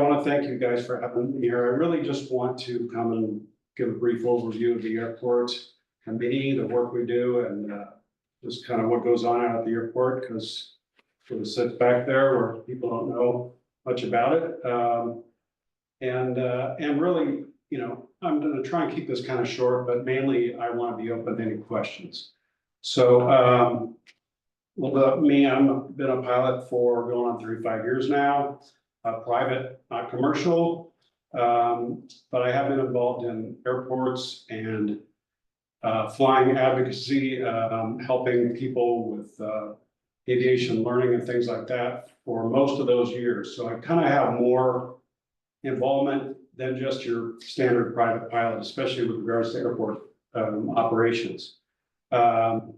want to thank you guys for having me here. I really just want to come and give a brief overview of the airport committee, the work we do, and just kind of what goes on out at the airport, because it sits back there where people don't know much about it. And really, I'm going to try and keep this kind of short, but mainly I want to be open to any questions. So, I've been a pilot for going on 35 years now, private, not commercial. But I have been involved in airports and flying advocacy, helping people with aviation learning and things like that for most of those years. So I kind of have more involvement than just your standard private pilot, especially with regards to airport operations. I'm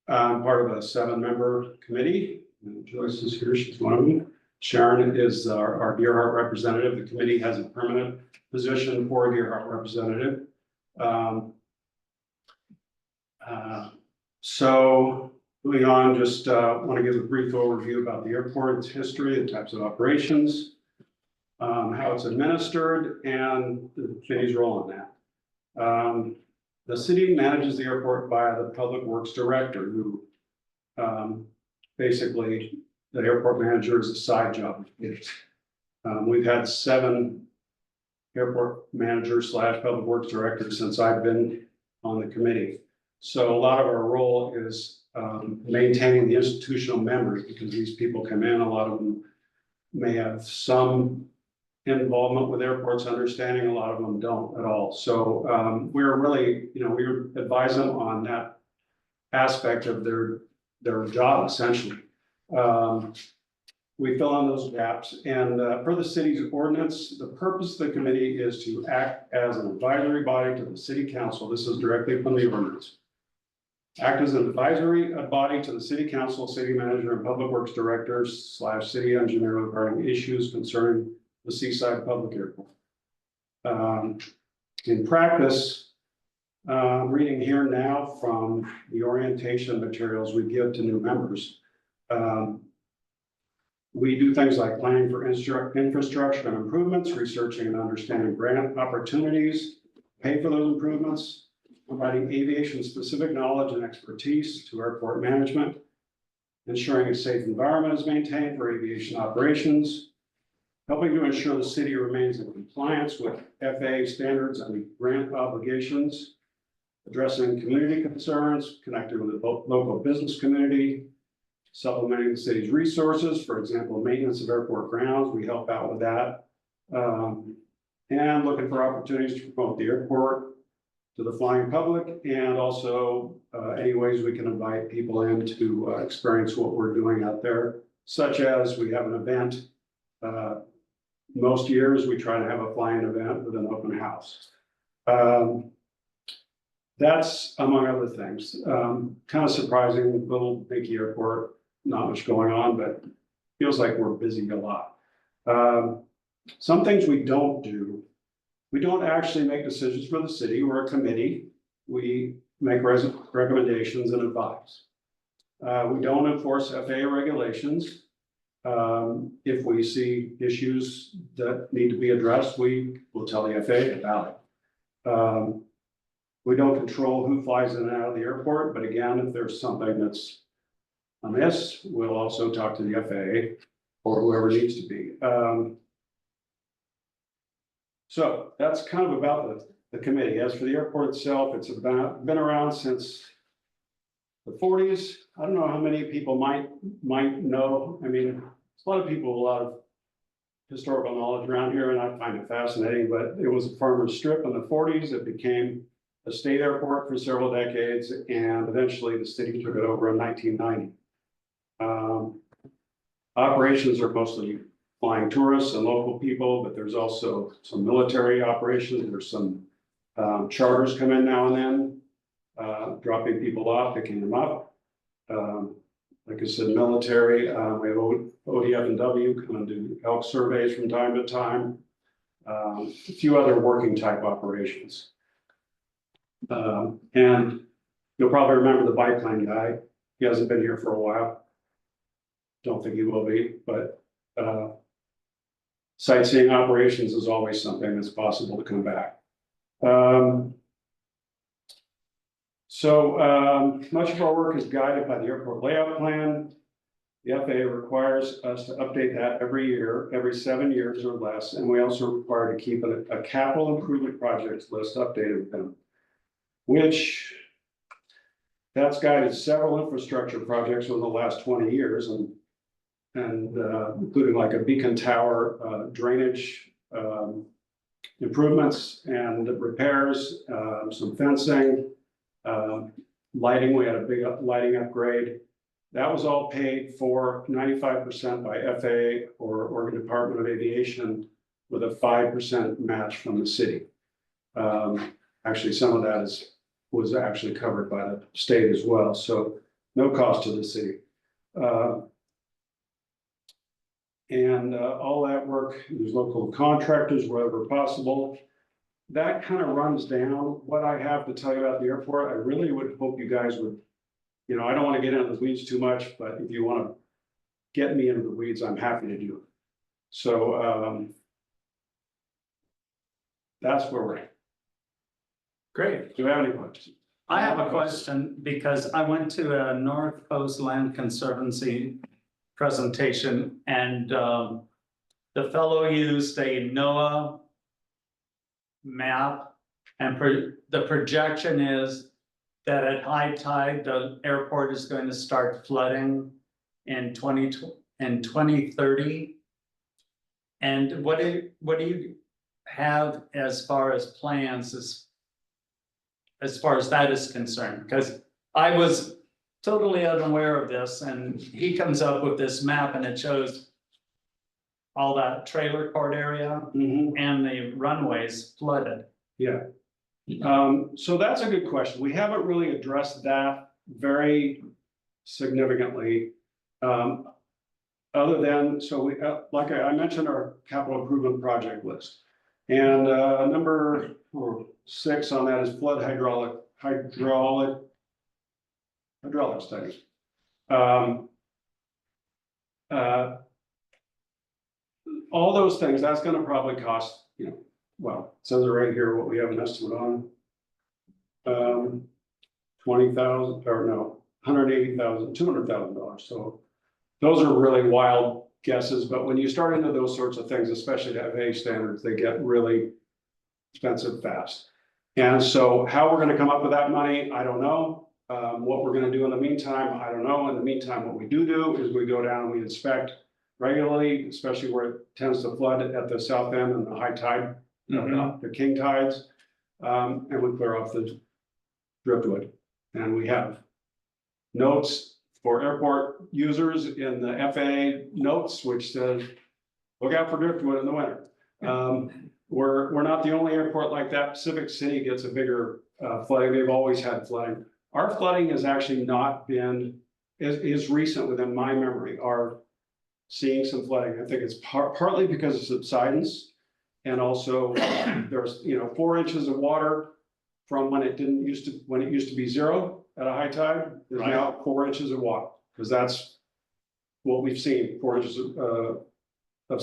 part of a 7-member committee. Joyce is here, she's one of them. Sharon is our Deer Heart representative. The committee has a permanent position for a Deer Heart representative. So moving on, just want to give a brief overview about the airport, its history, the types of operations, how it's administered, and the committee's role in that. The city manages the airport via the Public Works Director, who basically, the airport manager is a side job. We've had 7 airport managers / public works directors since I've been on the committee. So a lot of our role is maintaining the institutional members, because these people come in, a lot of them may have some involvement with airports understanding, a lot of them don't at all. So we're really, we advise them on that aspect of their job essentially. We fill in those gaps, and per the city's ordinance, the purpose of the committee is to act as an advisory body to the city council. This is directly from the ordinance. Act as an advisory body to the city council, city manager, and public works directors / city engineer regarding issues concerning the Seaside Public Airport. In practice, reading here now from the orientation materials we give to new members. We do things like planning for infrastructure and improvements, researching and understanding grant opportunities, pay for those improvements, providing aviation-specific knowledge and expertise to airport management, ensuring a safe environment is maintained for aviation operations, helping to ensure the city remains in compliance with FAA standards and grant obligations, addressing community concerns connected with the local business community, supplementing the city's resources, for example, maintenance of airport grounds, we help out with that. And looking for opportunities to promote the airport to the flying public, and also any ways we can invite people in to experience what we're doing out there, such as we have an event. Most years, we try to have a flying event with an open house. That's among other things. Kind of surprising, little Mickey Airport, not much going on, but feels like we're busy a lot. Some things we don't do. We don't actually make decisions for the city. We're a committee. We make recommendations and advise. We don't enforce FAA regulations. If we see issues that need to be addressed, we will tell the FAA about it. We don't control who flies in and out of the airport, but again, if there's something that's amiss, we'll also talk to the FAA or whoever needs to be. So that's kind of about the committee. As for the airport itself, it's been around since the 40s. I don't know how many people might know. I mean, there's a lot of people, a lot of historical knowledge around here, and I find it fascinating, but it was a farmer's strip in the 40s. It became a state airport for several decades, and eventually the city took it over in 1990. Operations are mostly flying tourists and local people, but there's also some military operations. There's some charters come in now and then, dropping people off, picking them up. Like I said, military, we have ODF and W come and do elk surveys from time to time. A few other working type operations. And you'll probably remember the biplane guy. He hasn't been here for a while. Don't think he will be, but sightseeing operations is always something that's possible to come back. Much of our work is guided by the airport layout plan. The FAA requires us to update that every year, every 7 years or less, and we also require to keep a capital improvement projects list updated with them, which that's guided several infrastructure projects over the last 20 years, and including like a beacon tower, drainage improvements and repairs, some fencing, lighting. We had a big lighting upgrade. That was all paid for 95% by FAA or Oregon Department of Aviation with a 5% match from the city. Actually, some of that was actually covered by the state as well, so no cost to the city. All that work, there's local contractors wherever possible. That kind of runs down what I have to tell you about the airport. I really would hope you guys would, I don't want to get into the weeds too much, but if you want to get me into the weeds, I'm happy to do it. So that's where we're at. Great. Do you have any questions? I have a question because I went to a North Coast Land Conservancy presentation, and the the fellow used a NOAA map, and the projection is that at high tide, the airport is going to start flooding in 2030. And what do you have as far as plans as far as that is concerned? Because I was totally unaware of this, and he comes up with this map and it shows all that trailer court area and the runways flooded. Yeah. So that's a good question. We haven't really addressed that very significantly. Other than, so we, like I mentioned, our capital improvement project list. And number 6 on that is flood hydraulic study. All those things, that's gonna probably cost, well, it says it right here, what we have an estimate on. 20,000, or no, 180,000, $200,000. So those are really wild guesses, but when you start into those sorts of things, especially to FAA standards, they get really expensive fast. And so how we're gonna come up with that money, I don't know. What we're gonna do in the meantime, I don't know. In the meantime, what we do is we go down and we inspect regularly, especially where it tends to flood at the south end and the high tide, the king tides. And we clear off the driftwood. And we have notes for airport users in the FAA notes, which says, look out for driftwood in the winter. We're not the only airport like that. Pacific City gets a bigger flooding. They've always had flooding. Our flooding has actually not been, is recent within my memory, are seeing some flooding. I think it's partly because of subsidence. And also there's, 4 inches of water from when it used to be 0 at a high tide. There's now 4 inches of water, because that's what we've seen, 4 inches of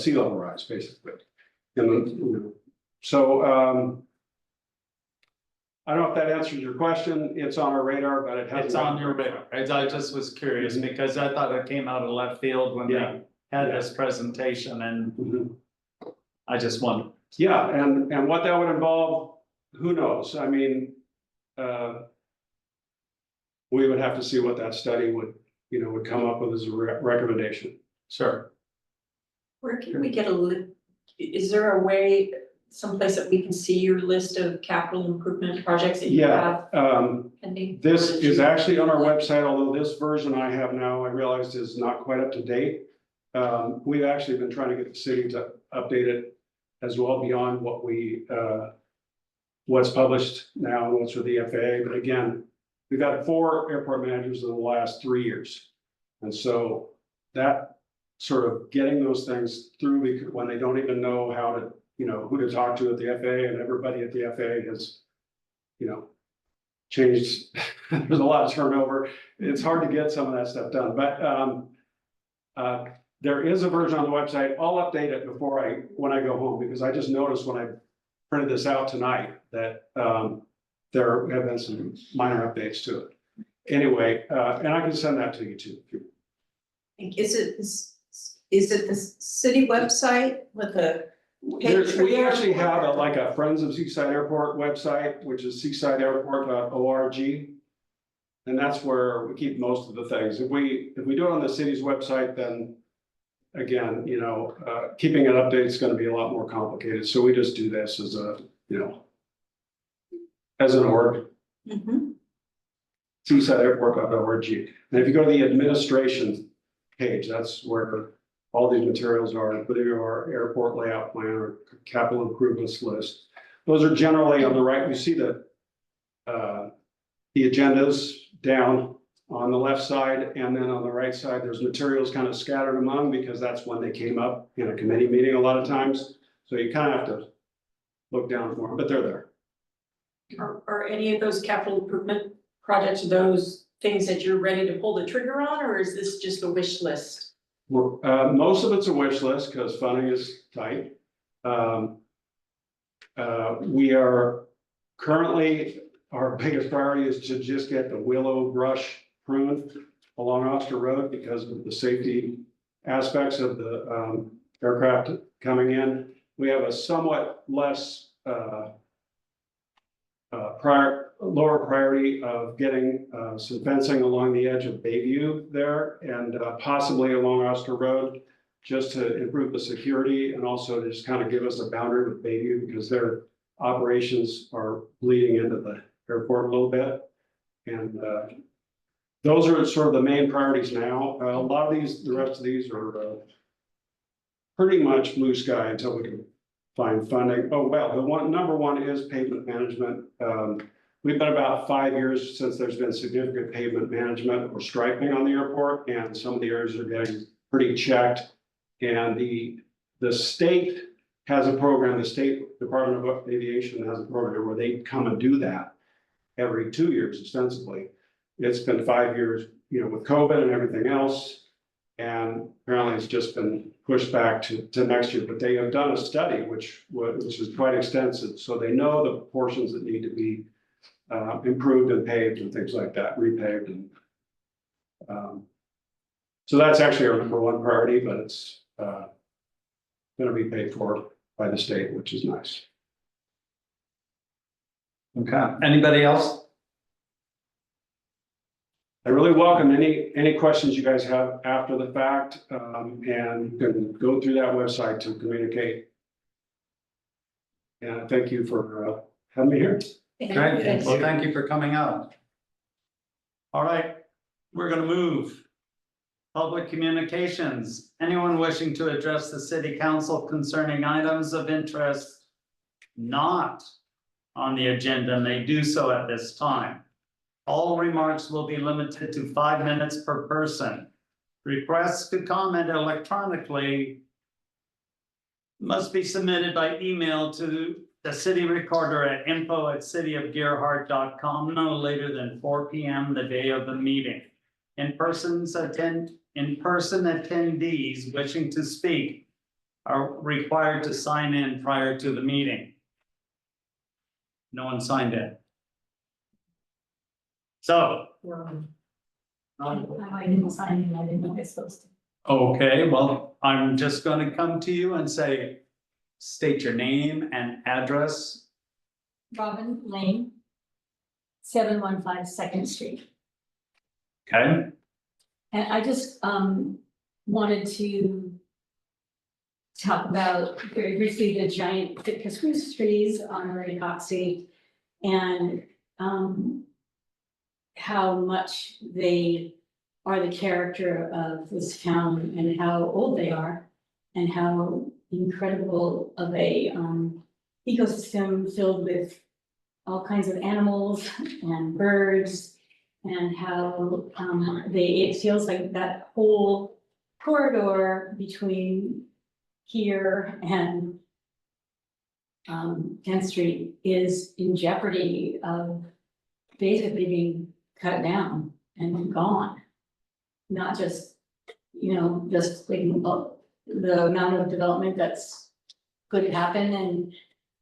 sea level rise, basically. And so I don't know if that answers your question. It's on our radar, but it hasn't. It's on your radar. I just was curious because I thought it came out of left field when they had this presentation, and I just wondered. Yeah, and what that would involve, who knows? I mean, we would have to see what that study would come up with as a recommendation. Sure. Where can we get is there a way, someplace that we can see your list of capital improvement projects that you have pending? This is actually on our website, although this version I have now, I realized is not quite up to date. We've actually been trying to get the city to update it as well beyond what what's published now and what's with the FAA. But again, we've had 4 airport managers in the last 3 years. And so that sort of getting those things through, because when they don't even know how to, who to talk to at the FAA, and everybody at the FAA has, changed. There's a lot of turnover. It's hard to get some of that stuff done, but there is a version on the website. I'll update it when I go home, because I just noticed when I printed this out tonight that there have been some minor updates to it. Anyway, and I can send that to you too. Is it the city website with the page? We actually have a Friends of Seaside Airport website, which is seasideairport.org. And that's where we keep most of the things. If we do it on the city's website, then again, keeping it updated is going to be a lot more complicated. So we just do this as as an org. Seasideairport.org. And if you go to the administration page, that's where all these materials are, including our airport layout plan or capital improvements list. Those are generally on the right. You see the agendas down on the left side, and then on the right side, there's materials kind of scattered among, because that's when they came up in a committee meeting a lot of times. So you kind of have to look down for them, but they're there. Are any of those capital improvement projects, those things that you're ready to pull the trigger on, or is this just a wish list? Most of it's a wish list because funding is tight. We are currently, our biggest priority is to just get the willow brush pruned along Oscar Road because of the safety aspects of the aircraft coming in. We have a somewhat less, lower priority of getting, some fencing along the edge of Bayview there and possibly along Oscar Road, just to improve the security and also to just kind of give us a boundary with Bayview because their operations are bleeding into the airport a little bit. And, those are sort of the main priorities now. A lot of these, the rest of these are, pretty much blue sky until we can find funding. Oh, well, number one is pavement management. We've been about 5 years since there's been significant pavement management or striping on the airport, and some of the areas are getting pretty checked. And the state has a program, the State Department of Aviation has a program where they come and do that every 2 years ostensibly. It's been 5 years, with COVID and everything else. And apparently it's just been pushed back to next year, but they have done a study which is quite extensive. So they know the portions that need to be improved and paved and things like that, repaved and so that's actually our number one priority, but it's gonna be paid for by the state, which is nice. Okay, anybody else? I really welcome any questions you guys have after the fact, and you can go through that website to communicate. And thank you for having me here. Great, well, thank you for coming out. All right, we're gonna move. Public communications, anyone wishing to address the city council concerning items of interest not on the agenda may do so at this time. All remarks will be limited to 5 minutes per person. Requests to comment electronically must be submitted by email to the city recorder at info@cityofgerhart.com no later than 4 p.m. the day of the meeting. In-person attendees wishing to speak are required to sign in prior to the meeting. No one signed in. So. I didn't sign in, I didn't know I was supposed to. Okay, well, I'm just gonna come to you and say, state your name and address. Robin Lane, 715 2nd Street. Okay, And I just wanted to talk about very briefly the giant Sitka spruce trees on Murray Hoxie and how much they are the character of this town and how old they are and how incredible of a ecosystem filled with all kinds of animals and birds and how it feels like that whole corridor between here and 10th Street is in jeopardy of basically being cut down and gone. Not just, just like the amount of development that's could happen and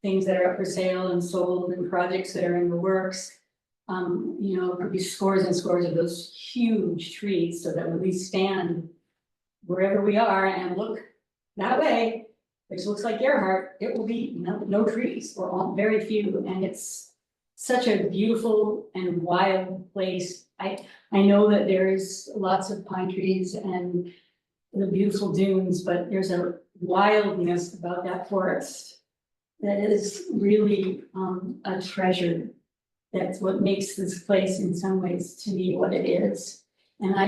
things that are up for sale and sold and projects that are in the works. It could be scores and scores of those huge trees so that when we stand wherever we are and look that way, which looks like Gerhart, it will be no trees or very few. And it's such a beautiful and wild place. I know that there's lots of pine trees and the beautiful dunes, but there's a wildness about that forest that is really a treasure. That's what makes this place in some ways to be what it is. And I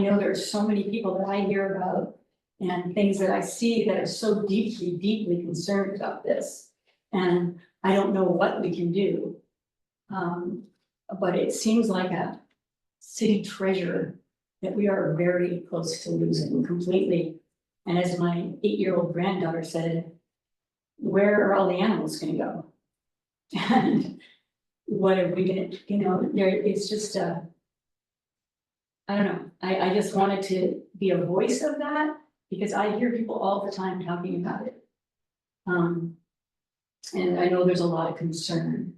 know there's so many people that I hear about and things that I see that are so deeply, deeply concerned about this. And I don't know what we can do. But it seems like a city treasure that we are very close to losing completely. And as my 8-year-old granddaughter said, where are all the animals gonna go? And what are we gonna, it's just I don't know, I just wanted to be a voice of that because I hear people all the time talking about it. And I know there's a lot of concern.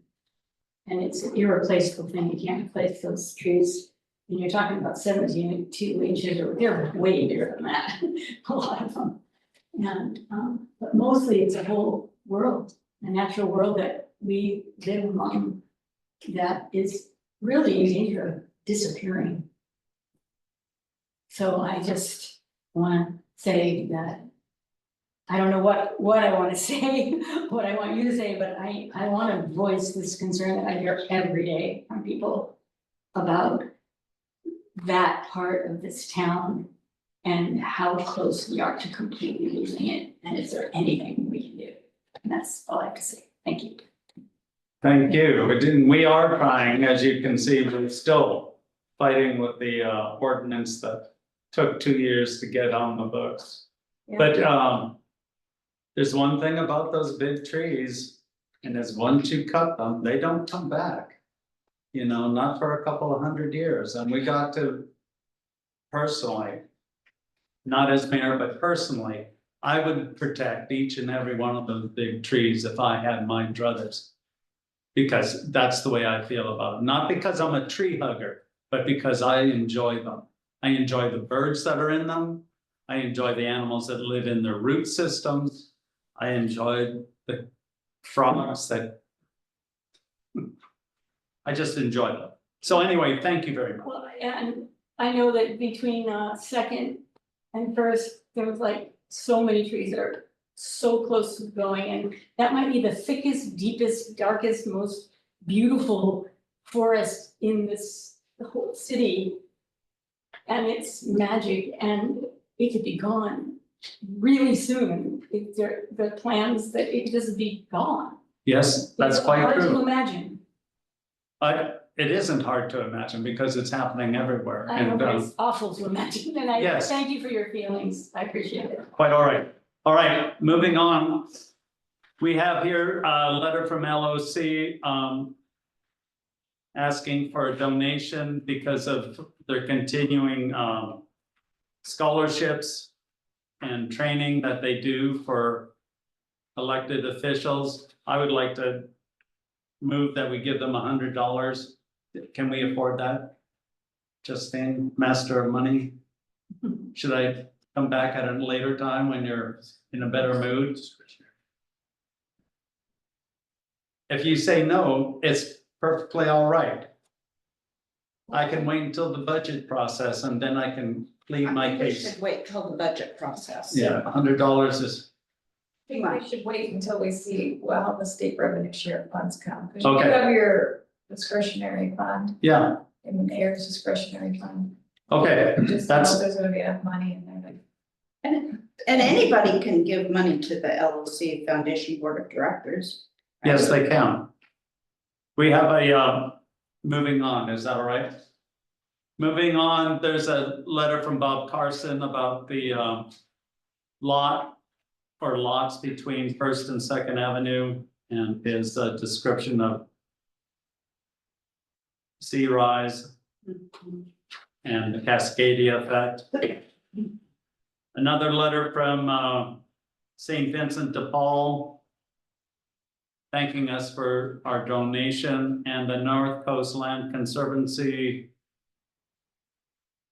And it's an irreplaceable thing, you can't replace those trees. And you're talking about 72 inches, or they're way bigger than that, a lot of them. And, but mostly it's a whole world, a natural world that we live among that is really in danger of disappearing. So I just wanna say that I don't know what I wanna say, what I want you to say, but I wanna voice this concern that I hear every day from people about that part of this town and how close we are to completely losing it, and is there anything we can do? And that's all I have to say, thank you. Thank you. We are trying, as you can see, we're still fighting with the ordinance that took 2 years to get on the books. But there's one thing about those big trees, and as once you cut them, they don't come back. You know, not for a couple of 100 years, and we got to personally, not as mayor, but personally, I would protect each and every one of those big trees if I had my druthers. Because that's the way I feel about it, not because I'm a tree hugger, but because I enjoy them. I enjoy the birds that are in them. I enjoy the animals that live in their root systems. I enjoy the frogs that. I just enjoy them. So anyway, thank you very much. Well, and I know that between second and first, there was like so many trees that are so close to going, and that might be the thickest, deepest, darkest, most beautiful forest in this the whole city. And it's magic, and it could be gone really soon. If the plans that it just be gone. Yes, that's It's quite hard to true. imagine. It isn't hard to imagine because it's happening everywhere I know, and but it's awful to imagine, and I Yes. thank you for your feelings, I appreciate it. quite all right. All right, moving on. We have here a letter from LOC asking for a donation because of their continuing scholarships and training that they do for elected officials. I would like to move that we give them $100. Can we afford that? Justine, master of money? Should I come back at a later time when you're in a better mood? If you say no, it's perfectly all right. I can wait until the budget process and then I can plead I my think we case. should wait till the budget process. Yeah, $100 is, I think we should wait until we see, well, the state revenue share funds come, because you Okay. have your discretionary fund yeah, and the mayor's discretionary fund. okay, Just know if that's, there's gonna be enough money in there. And anybody can give money to the LLC Foundation Board of Directors. right? yes, they can. We have a, moving on, is that all right? Moving on, there's a letter from Bob Carson about the lot or lots between First and Second Avenue and his description of sea rise and the Cascadia effect. Another letter from St. Vincent de Paul thanking us for our donation, and the North Coast Land Conservancy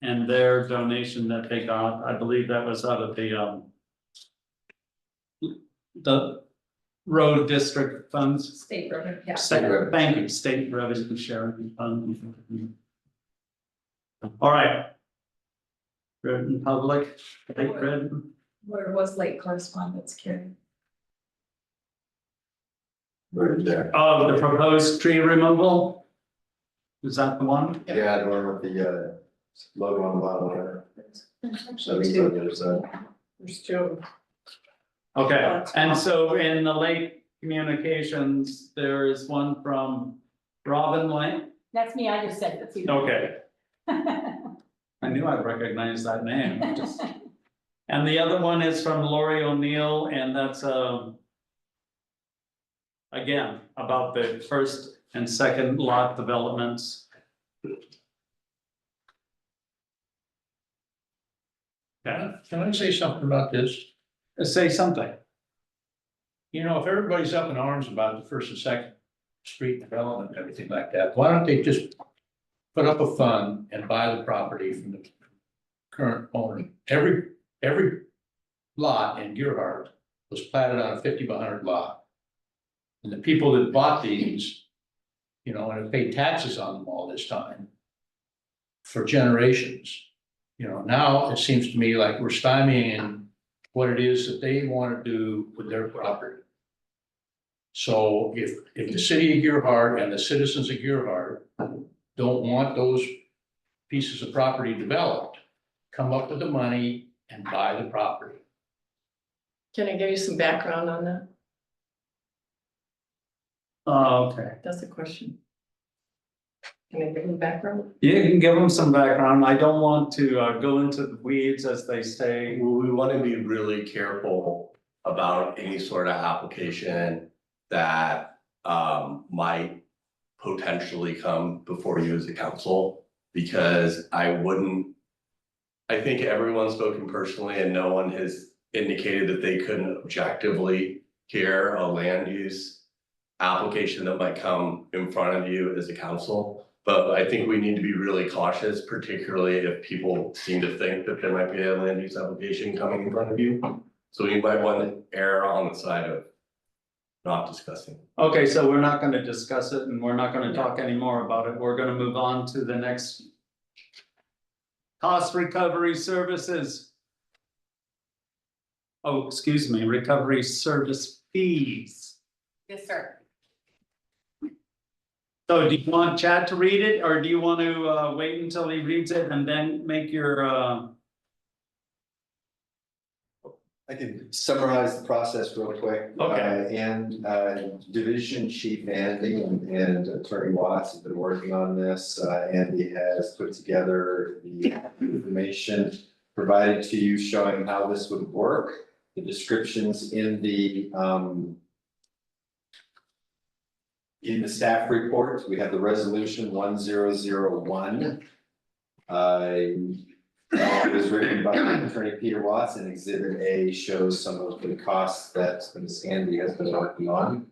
and their donation that they got. I believe that was out of the road district funds. State revenue, yeah. Thank you, state revenue sharing fund. All right. Written public, state written. Where was late correspondence, Carrie? Right there. Oh, the proposed tree removal? Is that the one? Yeah, the one with the logo on the bottom there. So these are just, There's two. Okay, and so in the late communications, there is one from Robin Lane. That's me, I just said that's you. Okay, I knew I'd recognize that name. And the other one is from Lori O'Neill, and that's again, about the first and second lot developments. Yeah, Can I say something about this? say something. You know, if everybody's up in arms about the First and Second Street development and everything like that, why don't they just put up a fund and buy the property from the current owner? Every lot in Gerhart was platted on a 50 by 100 lot. And the people that bought these, you know, and have paid taxes on them all this time for generations. You know, now it seems to me like we're stymieing what it is that they want to do with their property. So if the city of Gerhart and the citizens of Gerhart don't want those pieces of property developed, come up with the money and buy the property. Can I give you some background on that? Okay. That's the question. Can I give you background? You can give them some background. I don't want to go into the weeds, as they say. We want to be really careful about any sort of application that might potentially come before you as a council, because I think everyone's spoken personally and no one has indicated that they couldn't objectively hear a land use application that might come in front of you as a council. But I think we need to be really cautious, particularly if people seem to think that there might be a land use application coming in front of you. So we might want to err on the side of not discussing. Okay, so we're not gonna discuss it and we're not gonna talk anymore about it. We're gonna move on to the next. Cost recovery services. Oh, excuse me, recovery service fees. Yes, sir. So do you want Chad to read it, or do you want to wait until he reads it and then make your I can summarize the process real quick. Okay. And Division Chief Andy and Attorney Watts have been working on this. Andy has put together the information provided to you showing how this would work. The descriptions in the staff report. We have the resolution 1001. It was written by Attorney Peter Watts, and Exhibit A shows some of the costs that Ms. Andy has been working on.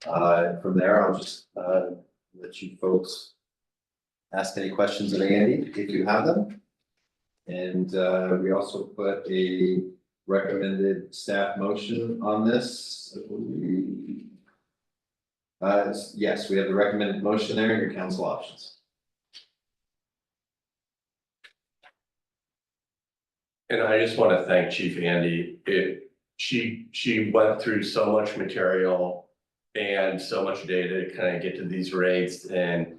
From there, I'll just let you folks ask any questions of Andy if you have them. And we also put a recommended staff motion on this. Yes, we have the recommended motion there, your council options. And I just want to thank Chief Andy. She went through so much material and so much data to kind of get to these rates and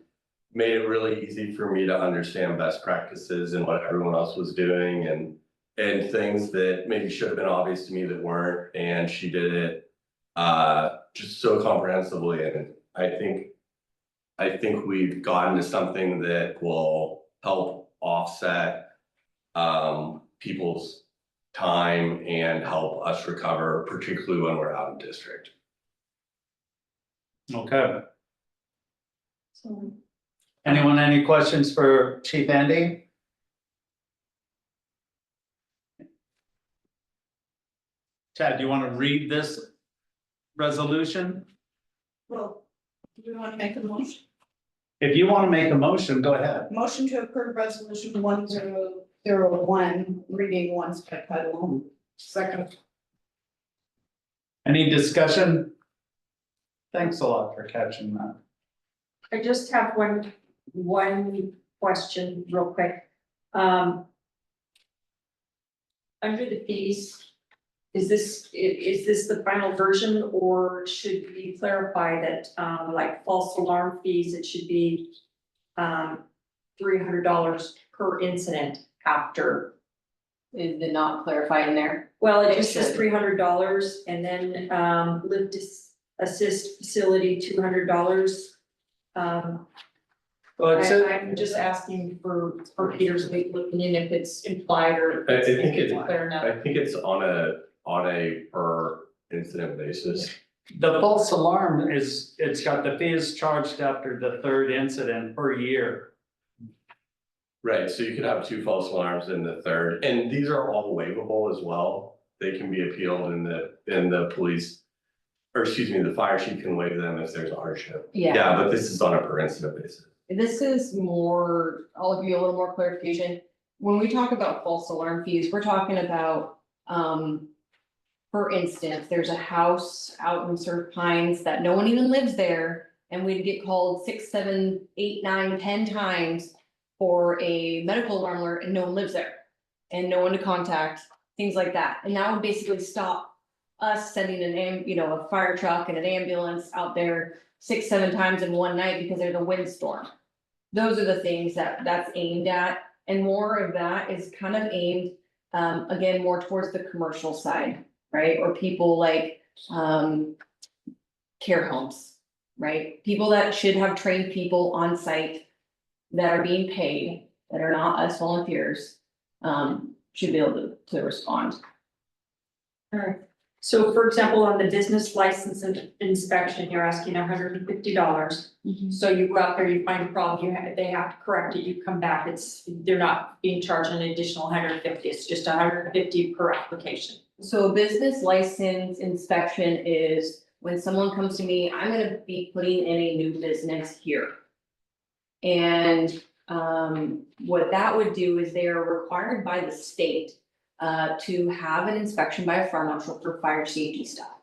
made it really easy for me to understand best practices and what everyone else was doing and things that maybe should have been obvious to me that weren't. And she did it just so comprehensively. And I think we've gotten to something that will help offset people's time and help us recover, particularly when we're out of district. okay. Anyone, any questions for Chief Andy? Chad, do you want to read this resolution? Well, do we want to make a motion? If you want to make a motion, go ahead. Motion to approve resolution 1001, reading once by title only. Second. Any discussion? Thanks a lot for catching that. I just have one question real quick. Under the fees, is this the final version, or should we clarify that, like false alarm fees, it should be $300 per incident after? Is it not clarified in there? Well, it It just says should. $300 and then lift assist facility $200. Well, it says, I'm just asking for Peter's legal opinion if it's implied or I if think it's it's, clear enough. I think it's on a per incident basis. the false alarm is, it's got the fees charged after the third incident per year. Right, so you could have 2 false alarms in the third, and these are all waivable as well. They can be appealed in the police, or excuse me, the fire chief can waive them if there's a hardship. Yeah, but this is on a per incident basis. This is more, I'll give you a little more clarification. When we talk about false alarm fees, we're talking about for instance, there's a house out in Surf Pines that no one even lives there. And we'd get called 6, 7, 8, 9, 10 times for a medical alarm alert and no one lives there. And no one to contact, things like that. And that would basically stop us sending a fire truck and an ambulance out there 6, 7 times in one night because there's a windstorm. Those are the things that's aimed at, and more of that is kind of aimed, again, more towards the commercial side, right? Or people like, care homes, right? People that should have trained people on site that are being paid, that are not us volunteers, should be able to respond. Alright, so for example, on the business license and inspection, you're asking $150. So you go out there, you find a problem, they have to correct it, you come back, they're not being charged an additional $150, it's just $150 per application. So a business license inspection is when someone comes to me, I'm gonna be putting in a new business here. And what that would do is they are required by the state to have an inspection by a fire marshal for fire safety stuff.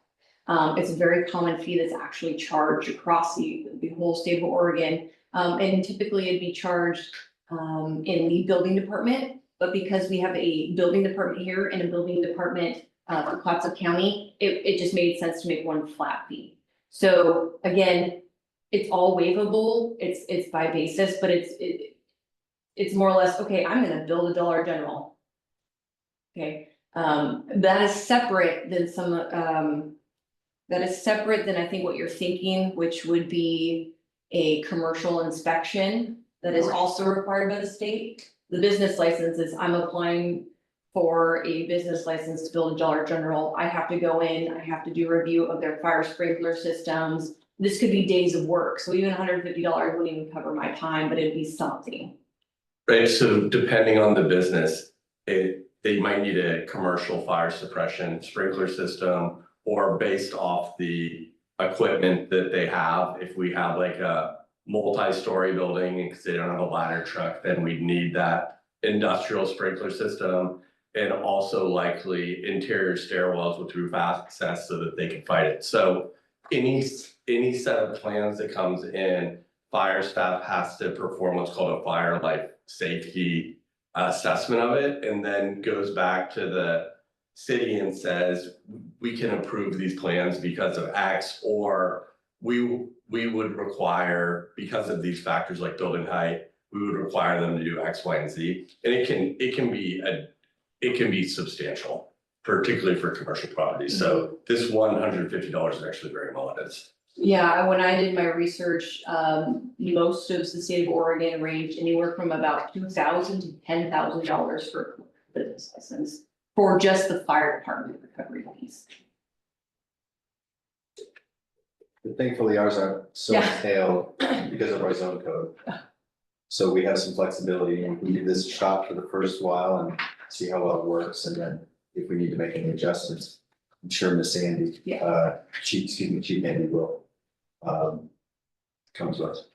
It's a very common fee that's actually charged across the whole state of Oregon. And typically it'd be charged in the building department, but because we have a building department here and a building department for Clatsop County, it just made sense to make one flat fee. So again, it's all waivable, it's by basis, but it's more or less, okay, I'm gonna build a Dollar General. Okay, that is separate than that is separate than I think what you're thinking, which would be a commercial inspection that is also required by the state. The business license is, I'm applying for a business license to build a Dollar General. I have to go in, I have to do a review of their fire sprinkler systems. This could be days of work, so even $150 wouldn't even cover my time, but it'd be something. Right, so depending on the business, they might need a commercial fire suppression sprinkler system, or based off the equipment that they have. If we have like a multi-story building, because they don't have a ladder truck, then we'd need that industrial sprinkler system. And also likely interior stairwells with roof access so that they can fight it. So any set of plans that comes in, fire staff has to perform what's called a fire life safety assessment of it, and then goes back to the city and says, we can approve these plans because of X, or we would require, because of these factors like building height, we would require them to do X, Y, and Z. And it can be substantial, particularly for commercial properties. So this $150 is actually very modest. Yeah, when I did my research, most of the state of Oregon ranged anywhere from about $2,000 to $10,000 for a business license for just the fire department recovery piece. But thankfully ours aren't so Yeah. detailed because of our zone code. So we have some flexibility, and we do this shop for the first while and see how well it works, and then if we need to make any adjustments, I'm sure Miss Sandy, Chief Andy will come to us.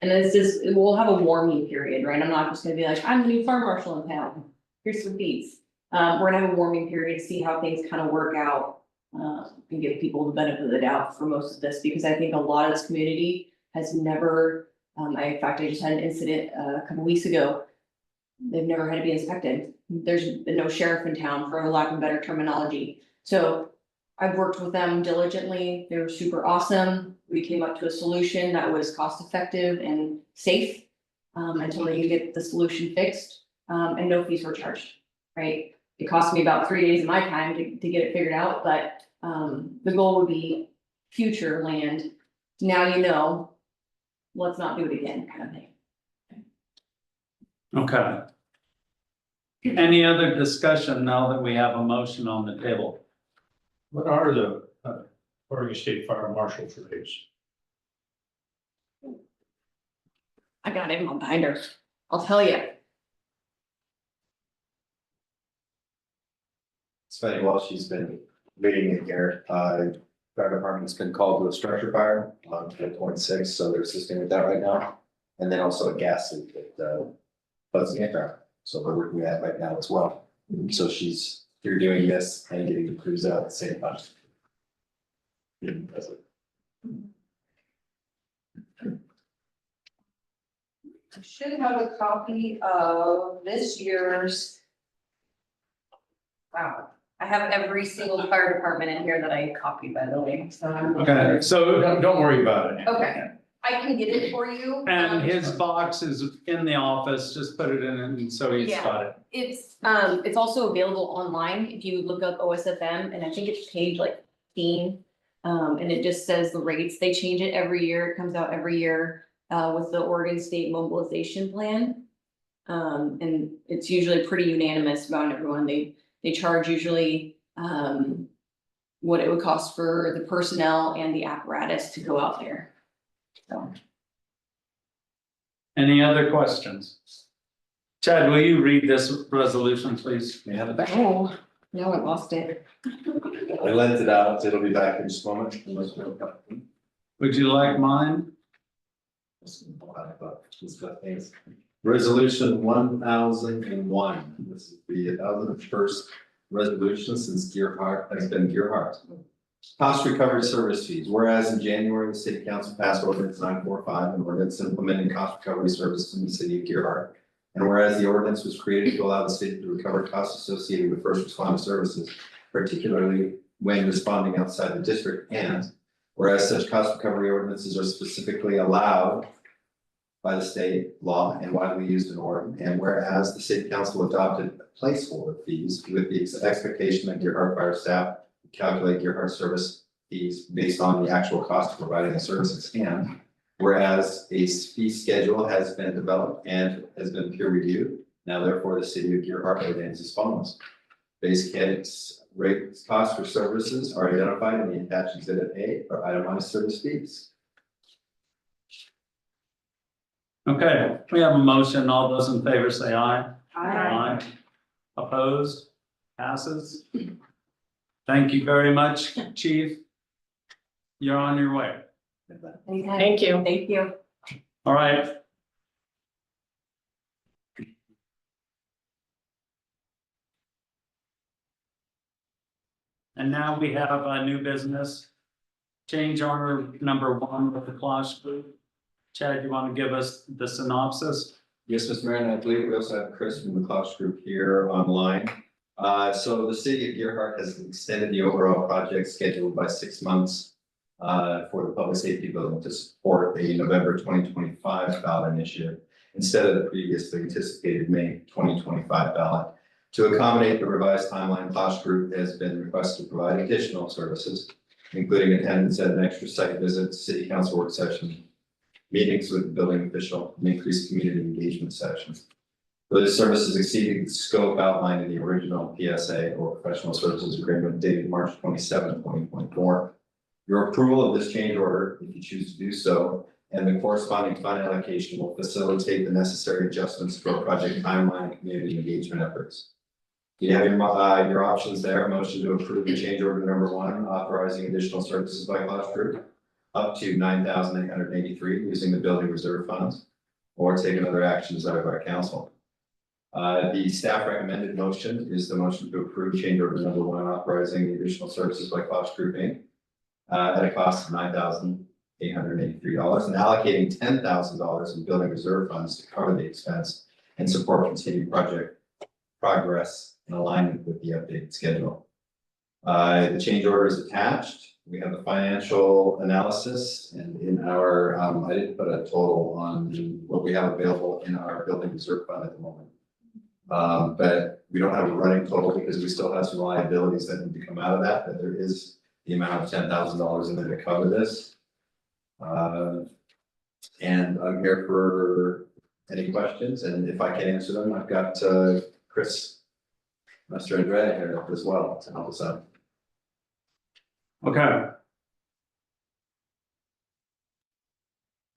And it's just, we'll have a warming period, right? I'm not just gonna be like, I'm the new fire marshal in town, here's some fees. We're gonna have a warming period, see how things kind of work out. And give people the benefit of the doubt for most of this, because I think a lot of this community has never, in fact, I just had an incident a couple weeks ago. They've never had to be inspected. There's been no sheriff in town, for lack of better terminology. So I've worked with them diligently. They were super awesome. We came up to a solution that was cost effective and safe until they could get the solution fixed, and no fees were charged, right? It cost me about 3 days of my time to get it figured out, but the goal would be future land. Now you know, let's not do it again, kind of thing. Okay. Any other discussion now that we have a motion on the table? What are the Oregon State Fire Marshal's rates? I got it in my binder. I'll tell you. It's funny, while she's been reading it here, fire department's been called to a structure fire on 10.6, so they're assisting with that right now. And then also a gas leak at Buzzing Air, so we're working at right now as well. So she's you're doing this and getting the crews out at the same time. I should have a copy of this year's. Wow, I have every single fire department in here that I copied, by the way, so. Okay, so, Don't worry about it. Okay, I can get it for you. and his box is in the office, just put it in and so he's got it. It's also available online if you look up OSFM, and I think it's page like 15. And it just says the rates, they change it every year, it comes out every year, with the Oregon State Mobilization Plan. And it's usually pretty unanimous about everyone, they charge usually, what it would cost for the personnel and the apparatus to go out there. So. Any other questions? Chad, will you read this resolution, please? May I have it back? Oh, no, I lost it. I lent it out, it'll be back in just a moment. Unless we don't- Would you like mine? Resolution 1001, this is the 1001st resolution since Gearhart has been Gearhart. Cost recovery service fees, whereas in January, the city council passed ordinance 945, an ordinance implementing cost recovery services in the city of Gearhart. And whereas the ordinance was created to allow the city to recover costs associated with first responder services, particularly when responding outside the district, and whereas such cost recovery ordinances are specifically allowed by the state law and widely used in Oregon, and whereas the city council adopted placeholder fees with the expectation that Gearhart fire staff would calculate Gearhart service fees based on the actual cost of providing the services, and whereas a fee schedule has been developed and has been peer reviewed, now therefore the city of Gearhart ordains as follows. Base case rates costs for services are identified in the attached exhibit A for itemized service fees. Okay, we have a motion. All those in favor say aye. I, Opposed? Passes. Thank you very much, chief. You're on your way. Thank you. Thank you. All right. And now we have a new business. Change order number 1 with the Klosh Group. Chad, you want to give us the synopsis? Yes, Mr. Mayor, and I believe we also have Chris from the Klaus Group here online. So the city of Gearhart has extended the overall project schedule by 6 months for the public safety building to support a November 2025 ballot initiative instead of the previously anticipated May 2025 ballot. To accommodate the revised timeline, Klaus Group has been requested to provide additional services, including attendance at an extra site visit, city council work session, meetings with the building official, and increased community engagement sessions. Those services exceeding the scope outlined in the original PSA or professional services agreement dated March 27, 2024. Your approval of this change order, if you choose to do so, and the corresponding fund allocation will facilitate the necessary adjustments to our project timeline and community engagement efforts. You have your options there. Motion to approve the change order number 1, authorizing additional services by Klaus Group up to $9,883 using the building reserve funds, or take another action desired by council. The staff recommended motion is the motion to approve change order number 1, authorizing the additional services by Klaus Group Inc. At a cost of $9,883 and allocating $10,000 in building reserve funds to cover the expense and support continued project progress in alignment with the updated schedule. The change order is attached. We have the financial analysis, and in our, I didn't put a total on what we have available in our building reserve fund at the moment. But we don't have a running total because we still have some liabilities that need to come out of that, but there is the amount of $10,000 in there to cover this. And I'm here for any questions, and if I can answer them, I've got Chris Mr. Andrea here as well to help us out. Okay.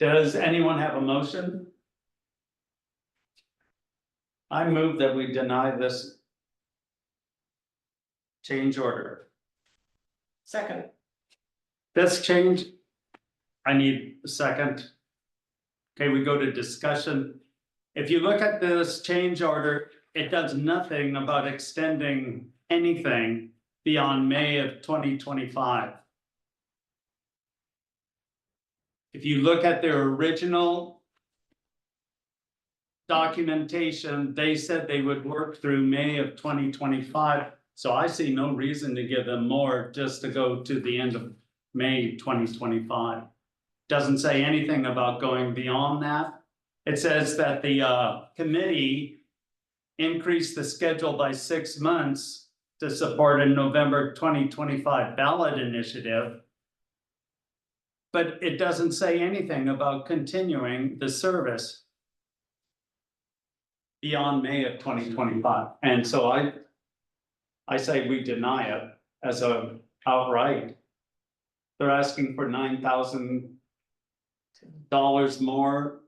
Does anyone have a motion? I move that we deny this change order. Second. This change, I need a second. Okay, we go to discussion. If you look at this change order, it does nothing about extending anything beyond May of 2025. If you look at their original documentation, they said they would work through May of 2025. So I see no reason to give them more just to go to the end of May 2025. Doesn't say anything about going beyond that. It says that the committee increased the schedule by 6 months to support a November 2025 ballot initiative. But it doesn't say anything about continuing the service beyond May of 2025. And so I say we deny it as a outright. They're asking for $9,000 more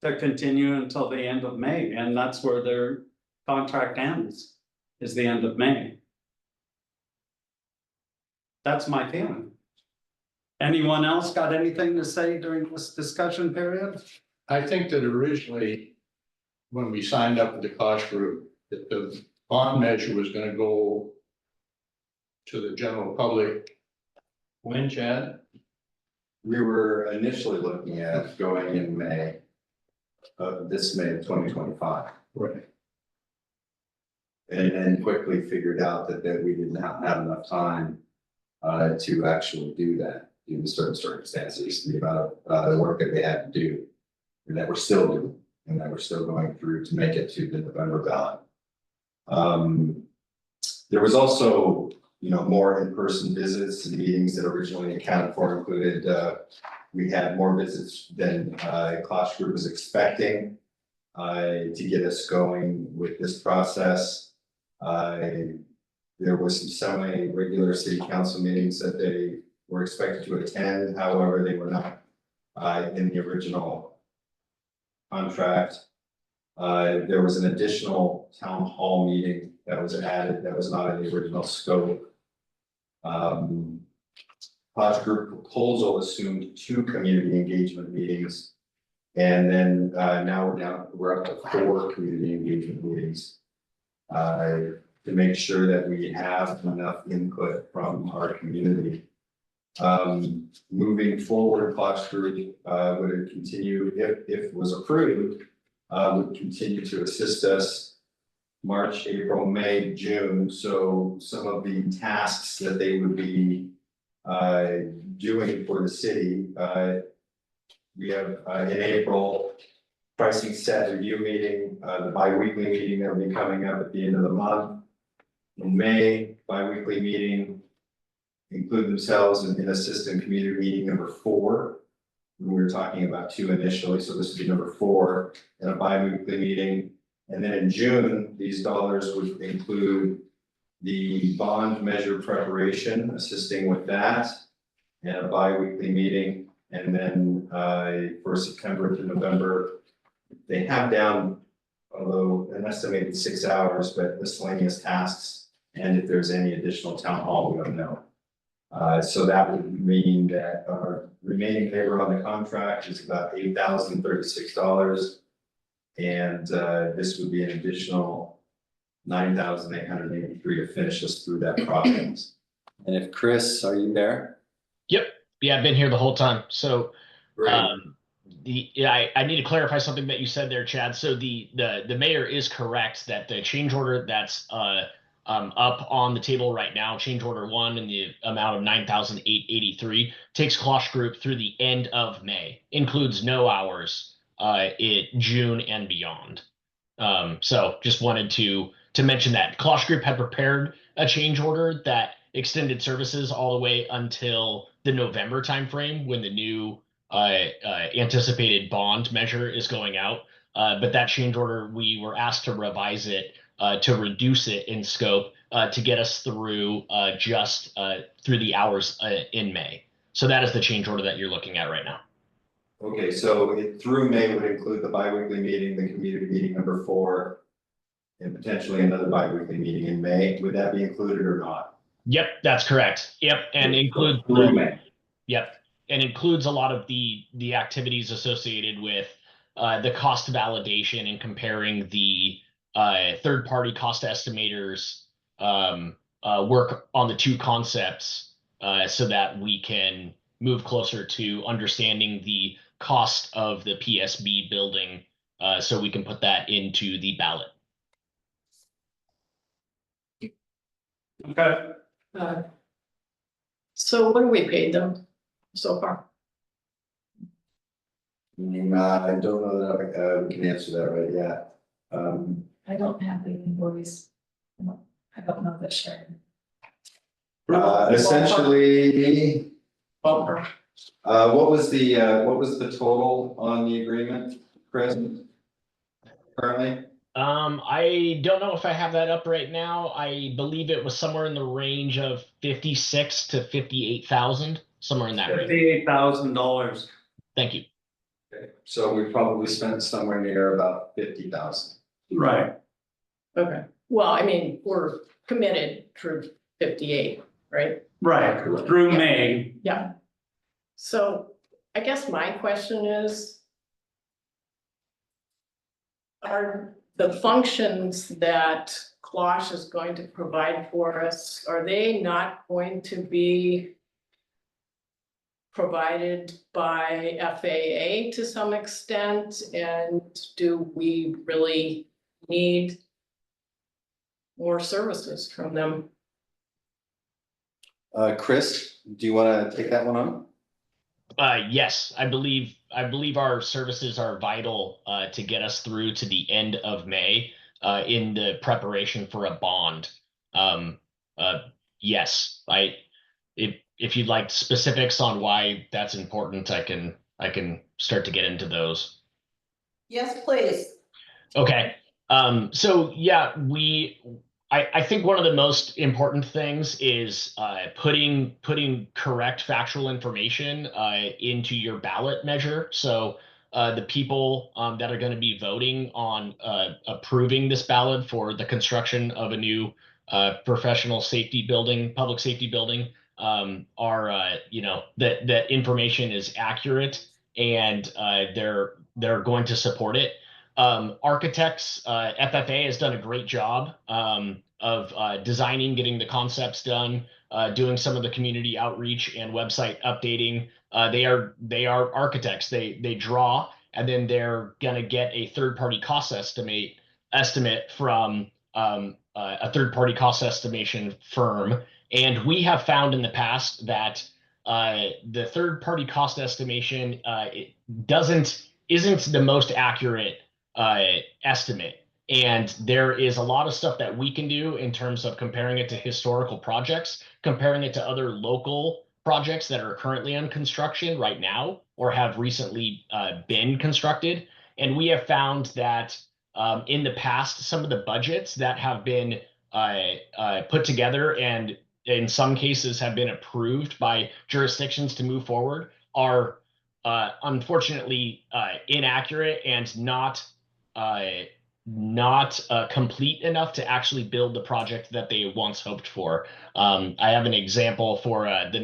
to continue until the end of May, and that's where their contract ends, is the end of May. That's my feeling. Anyone else got anything to say during this discussion period? I think that originally, when we signed up with the cost group, that the bond measure was gonna go to the general public. When, Chad? We were initially looking at going in May. This May of 2025. Right. And then quickly figured out that we did not have enough time to actually do that, due to certain circumstances, the amount of the work that they had to do, and that we're still doing, and that we're still going through to make it to the November ballot. There was also, more in-person visits and meetings that originally accounted for included, we had more visits than Klosh Group was expecting to get us going with this process. There was some semi-regular city council meetings that they were expected to attend, however, they were not in the original contract. There was an additional town hall meeting that was added that was not in the original scope. Klosh Group proposal assumed 2 community engagement meetings. And then now we're up to 4 community engagement meetings. To make sure that we have enough input from our community. Moving forward, Klosh Group would continue, if it was approved, would continue to assist us March, April, May, June. So some of the tasks that they would be doing for the city, we have in April, pricing set review meeting, the bi-weekly meeting that will be coming up at the end of the month. In May, bi-weekly meeting include themselves in assistant community meeting number 4. We were talking about 2 initially, so this would be number 4, and a bi-weekly meeting. And then in June, these dollars would include the bond measure preparation, assisting with that, and a bi-weekly meeting. And then for September to November, they have down, although an estimated 6 hours, but miscellaneous tasks. And if there's any additional town hall, we don't know. So that would mean that our remaining labor on the contract is about $8,036. And this would be an additional $9,883 to finish us through that process. And if Chris, are you there? Yep. Yeah, I've been here the whole time. So Great. I need to clarify something that you said there, Chad. So the mayor is correct that the change order that's up on the table right now, change order 1 in the amount of $9,883, takes Klosh Group through the end of May, includes no hours in June and beyond. So just wanted to mention that Klosh Group had prepared a change order that extended services all the way until the November timeframe when the new anticipated bond measure is going out. But that change order, we were asked to revise it to reduce it in scope to get us through just through the hours in May. So that is the change order that you're looking at right now. Okay, so through May would include the bi-weekly meeting, the community meeting number 4, and potentially another bi-weekly meeting in May. Would that be included or not? Yep, that's correct. Yep, and includes Through May. Yep, and includes a lot of the activities associated with the cost validation and comparing the third-party cost estimators work on the two concepts so that we can move closer to understanding the cost of the PSB building, so we can put that into the ballot. Okay, So what have we paid them so far? I don't know that we can answer that right yet. I don't have the invoice. I don't know the share. Essentially, Ballpark. what was the total on the agreement, Chris? Currently? I don't know if I have that up right now. I believe it was somewhere in the range of 56 to 58,000, somewhere in that range. $58,000. Thank you. Okay, so we probably spent somewhere near about 50,000. Right, Okay, well, I mean, we're committed through 58, right? right, through May. Yeah. So I guess my question is, are the functions that Closh is going to provide for us, are they not going to be provided by FAA to some extent? And do we really need more services from them? Chris, do you want to take that one on? Yes, I believe our services are vital to get us through to the end of May in the preparation for a bond. Yes, if you'd like specifics on why that's important, I can start to get into those. Yes, please. Okay. So yeah, I think one of the most important things is putting correct factual information into your ballot measure. So the people that are going to be voting on approving this ballot for the construction of a new professional safety building, public safety building, are that information is accurate, and they're going to support it. Architects, FFA has done a great job of designing, getting the concepts done, doing some of the community outreach and website updating. They are architects. They draw, and then they're gonna get a third-party cost estimate from a third-party cost estimation firm. And we have found in the past that the third-party cost estimation isn't the most accurate estimate. And there is a lot of stuff that we can do in terms of comparing it to historical projects, comparing it to other local projects that are currently in construction right now or have recently been constructed. And we have found that in the past, some of the budgets that have been put together and in some cases have been approved by jurisdictions to move forward are unfortunately inaccurate and not complete enough to actually build the project that they once hoped for. I have an example for the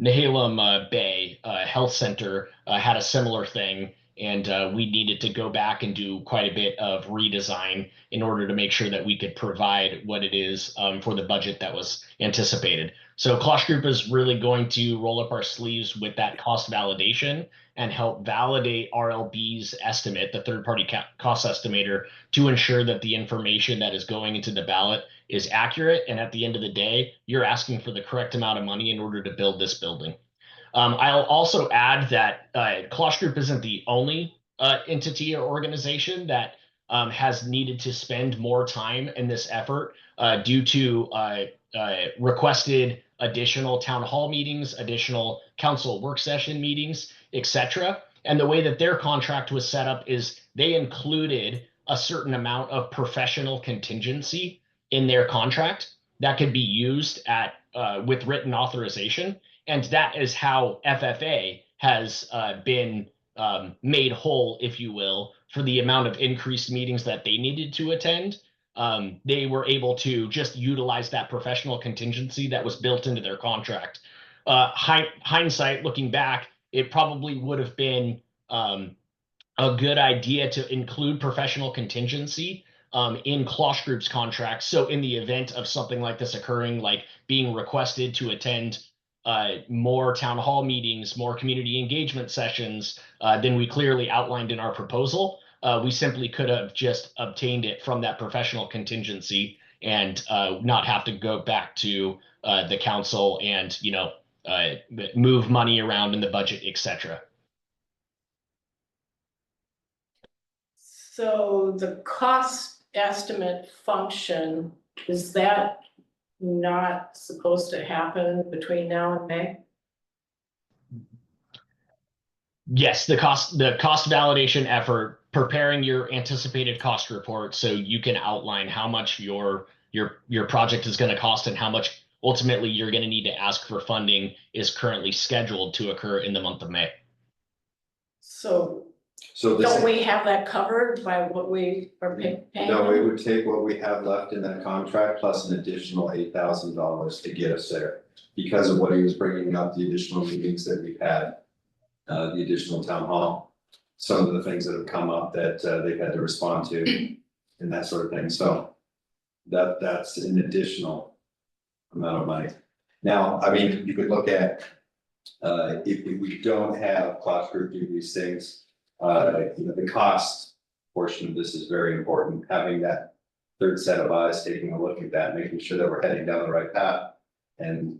Nehalem Bay Health Center had a similar thing, and we needed to go back and do quite a bit of redesign in order to make sure that we could provide what it is for the budget that was anticipated. So Klosh Group is really going to roll up our sleeves with that cost validation and help validate RLB's estimate, the third-party cost estimator, to ensure that the information that is going into the ballot is accurate. And at the end of the day, you're asking for the correct amount of money in order to build this building. I'll also add that Klosh Group isn't the only entity or organization that has needed to spend more time in this effort due to requested additional town hall meetings, additional council work session meetings, etc. And the way that their contract was set up is they included a certain amount of professional contingency in their contract that could be used with written authorization. And that is how FFA has been made whole, if you will, for the amount of increased meetings that they needed to attend. They were able to just utilize that professional contingency that was built into their contract. Hindsight, looking back, it probably would have been a good idea to include professional contingency in Klosh Group's contracts. So in the event of something like this occurring, like being requested to attend more town hall meetings, more community engagement sessions than we clearly outlined in our proposal, we simply could have just obtained it from that professional contingency and not have to go back to the council and, move money around in the budget, etc. So the cost estimate function, is that not supposed to happen between now and May? Yes, the cost validation effort, preparing your anticipated cost report so you can outline how much your project is going to cost and how much ultimately you're going to need to ask for funding is currently scheduled to occur in the month of May. So So this, don't we have that covered by what we are paying? no, we would take what we have left in that contract plus an additional $8,000 to get us there. Because of what he was bringing up, the additional meetings that we've had, the additional town hall, some of the things that have come up that they've had to respond to and that sort of thing. So that's an additional amount of money. Now, I mean, you could look at, if we don't have Klosh Group do these things, the cost portion of this is very important. Having that third set of eyes, taking a look at that, making sure that we're heading down the right path and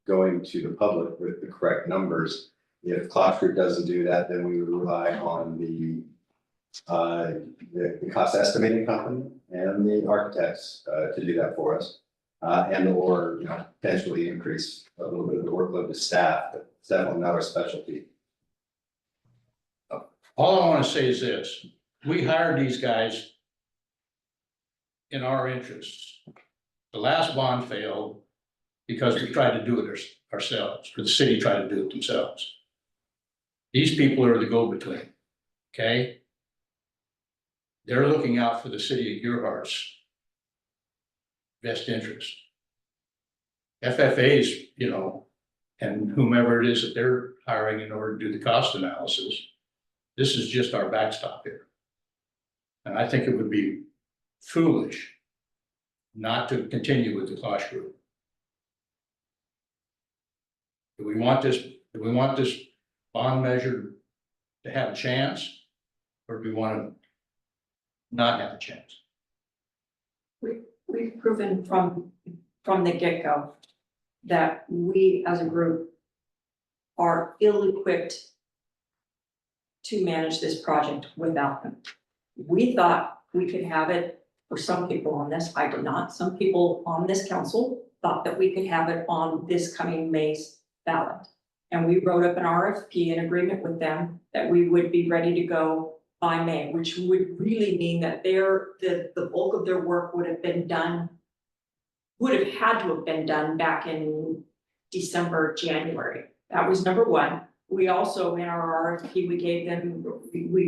going to the public with the correct numbers. If Klosh Group doesn't do that, then we would rely on the cost estimating company and the architects to do that for us. And or, potentially increase a little bit of the workload to staff, but it's definitely not our specialty. All I wanna say is this, we hired these guys in our interests. The last bond failed because we tried to do it ourselves, or the city tried to do it themselves. These people are the go-between, okay? They're looking out for the city of Gerhardt's best interest. FFA's, and whomever it is that they're hiring in order to do the cost analysis, this is just our backstop here. And I think it would be foolish not to continue with the Klosh Group. Do we want this bond measure to have a chance? Or do we want to not have a chance? We've proven from the get-go that we as a group are ill-equipped to manage this project without them. We thought we could have it, for some people on this, I did not, some people on this council thought that we could have it on this coming May's ballot. And we wrote up an RFP in agreement with them that we would be ready to go by May, which would really mean that the bulk of their work would have had to have been done back in December, January. That was number one. We also, in our RFP, we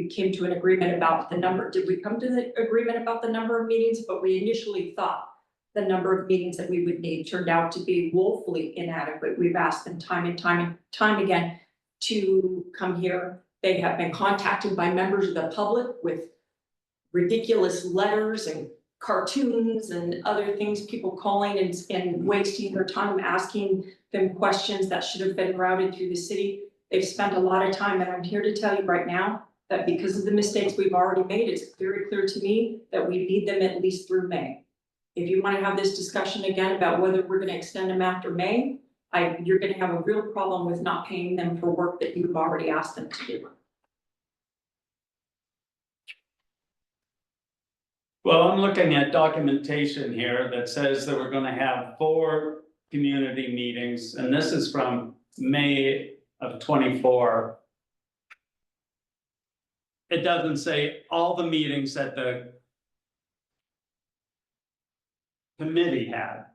came to an agreement about the number. Did we come to the agreement about the number of meetings? But we initially thought the number of meetings that we would need turned out to be woefully inadequate. We've asked them time and time again to come here. They have been contacted by members of the public with ridiculous letters and cartoons and other things, people calling and wasting their time asking them questions that should have been routed through the city. They've spent a lot of time, and I'm here to tell you right now that because of the mistakes we've already made, it's very clear to me that we need them at least through May. If you want to have this discussion again about whether we're going to extend them after May, you're going to have a real problem with not paying them for work that you've already asked them to do. Well, I'm looking at documentation here that says that we're gonna have 4 community meetings, and this is from May of 24. It doesn't say all the meetings that the committee had.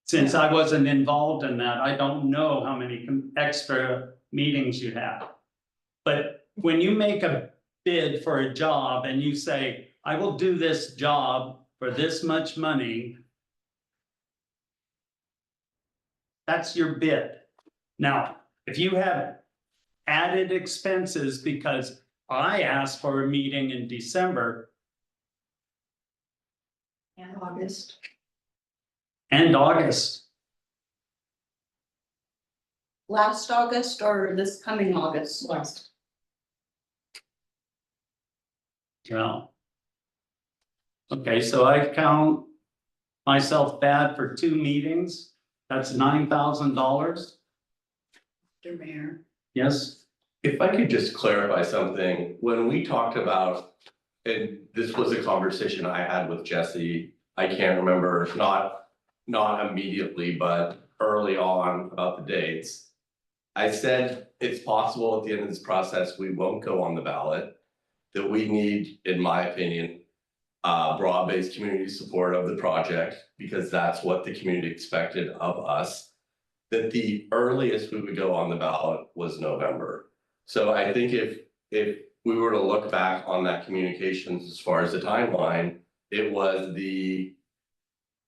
Since I wasn't involved in that, I don't know how many extra meetings you have. But when you make a bid for a job and you say, I will do this job for this much money, that's your bid. Now, if you have added expenses because I asked for a meeting in December, August. And August, Last August or this coming August? Last. well. Okay, so I count myself bad for 2 meetings, that's $9,000, Mr. Mayor. yes? If I could just clarify something, when we talked about, and this was a conversation I had with Jesse, I can't remember, not immediately, but early on about the dates. I said it's possible at the end of this process, we won't go on the ballot, that we need, in my opinion, broad-based community support of the project, because that's what the community expected of us. That the earliest we would go on the ballot was November. So I think if we were to look back on that communications as far as the timeline, it was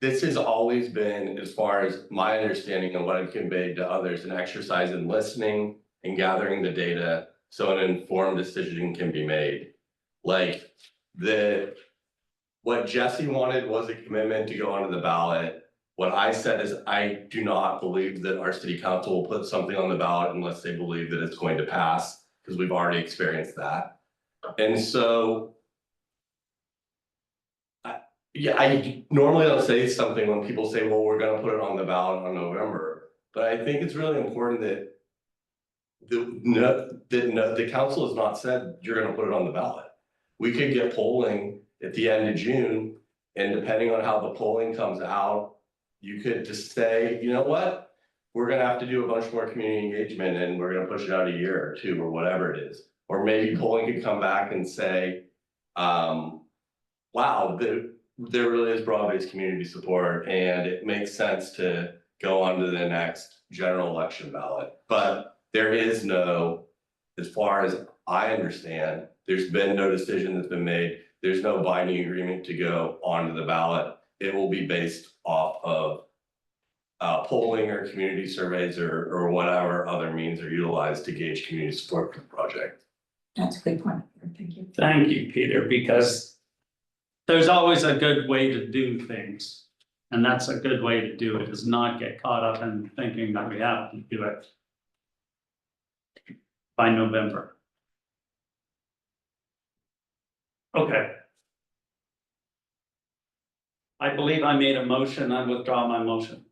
this has always been, as far as my understanding and what I've conveyed to others, an exercise in listening and gathering the data so an informed decision can be made. Like what Jesse wanted was a commitment to go onto the ballot. What I said is I do not believe that our city council will put something on the ballot unless they believe that it's going to pass, because we've already experienced that. And so I normally don't say something when people say, well, we're gonna put it on the ballot on November, but I think it's really important that the council has not said you're gonna put it on the ballot. We could get polling at the end of June, and depending on how the polling comes out, you could just say, you know what? We're gonna have to do a bunch more community engagement and we're gonna push it out a year or 2 or whatever it is. Or maybe polling could come back and say, wow, there really is broad-based community support and it makes sense to go on to the next general election ballot. But there is no, as far as I understand, there's been no decision that's been made. There's no binding agreement to go onto the ballot. It will be based off of polling or community surveys or whatever other means are utilized to gauge community support for the project. That's a good point. Thank you. Thank you, Peter, because there's always a good way to do things. And that's a good way to do it, is not get caught up in thinking that we have to do it by November. Okay. I believe I made a motion. I withdraw my motion.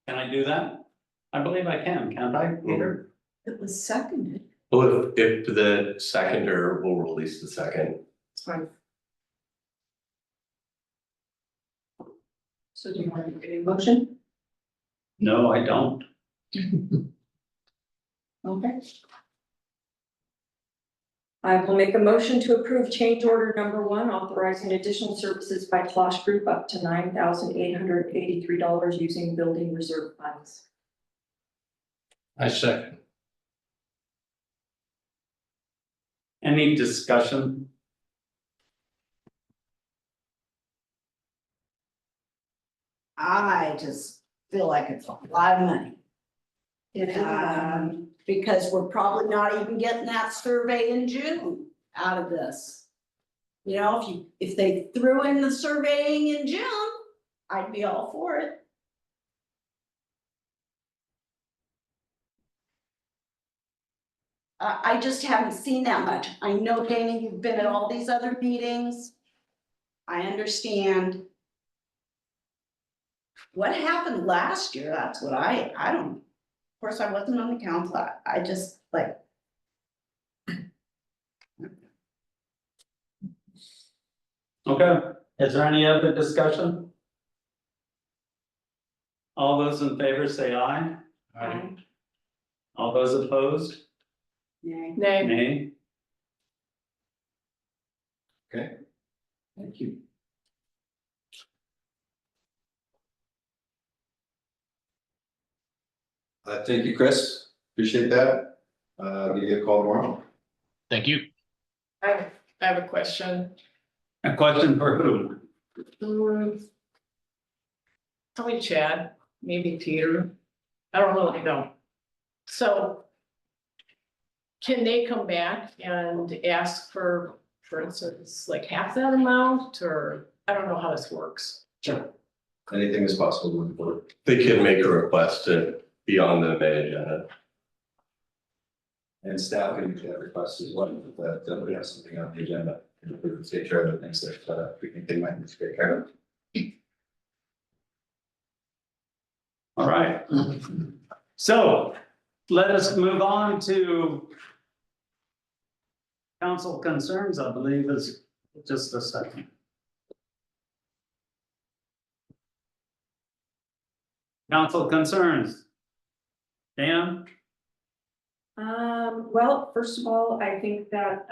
Can I do that? I believe I can, can't I, Peter? It was seconded. Well, if the seconder will release the second. It's fine. So do you want to make a motion? No, I don't. Okay. I will make a motion to approve change order number 1, authorizing additional services by Klosh Group up to $9,883 using building reserve funds. I second. Any discussion? I just feel like it's a lot of money. Yeah. Because we're probably not even getting that survey in June out of this. You know, if they threw in the surveying in June, I'd be all for it. I just haven't seen that much. I know, Dana, you've been at all these other meetings. I understand. What happened last year? That's what I don't, of course, I wasn't on the council. I just like. Okay, is there any other discussion? All those in favor say aye. Aye. All those opposed? Yeah. Nay. Nay. Okay, thank you. Thank you, Chris. Appreciate that. Give you a call tomorrow. Thank you. I have a question. A question for who? Probably Chad, maybe Peter. I don't really know. So can they come back and ask for for instance, like half that amount, or I don't know how this works. Sure. Anything is possible moving forward. They could make a request to be on the May agenda. And staff can make that request as well, if that we have something on the agenda. And we can take care of the things that we think they might need to take care of. All right. So let us move on to council concerns, I believe is just a second. Council concerns. Dan? Well, first of all, I think that,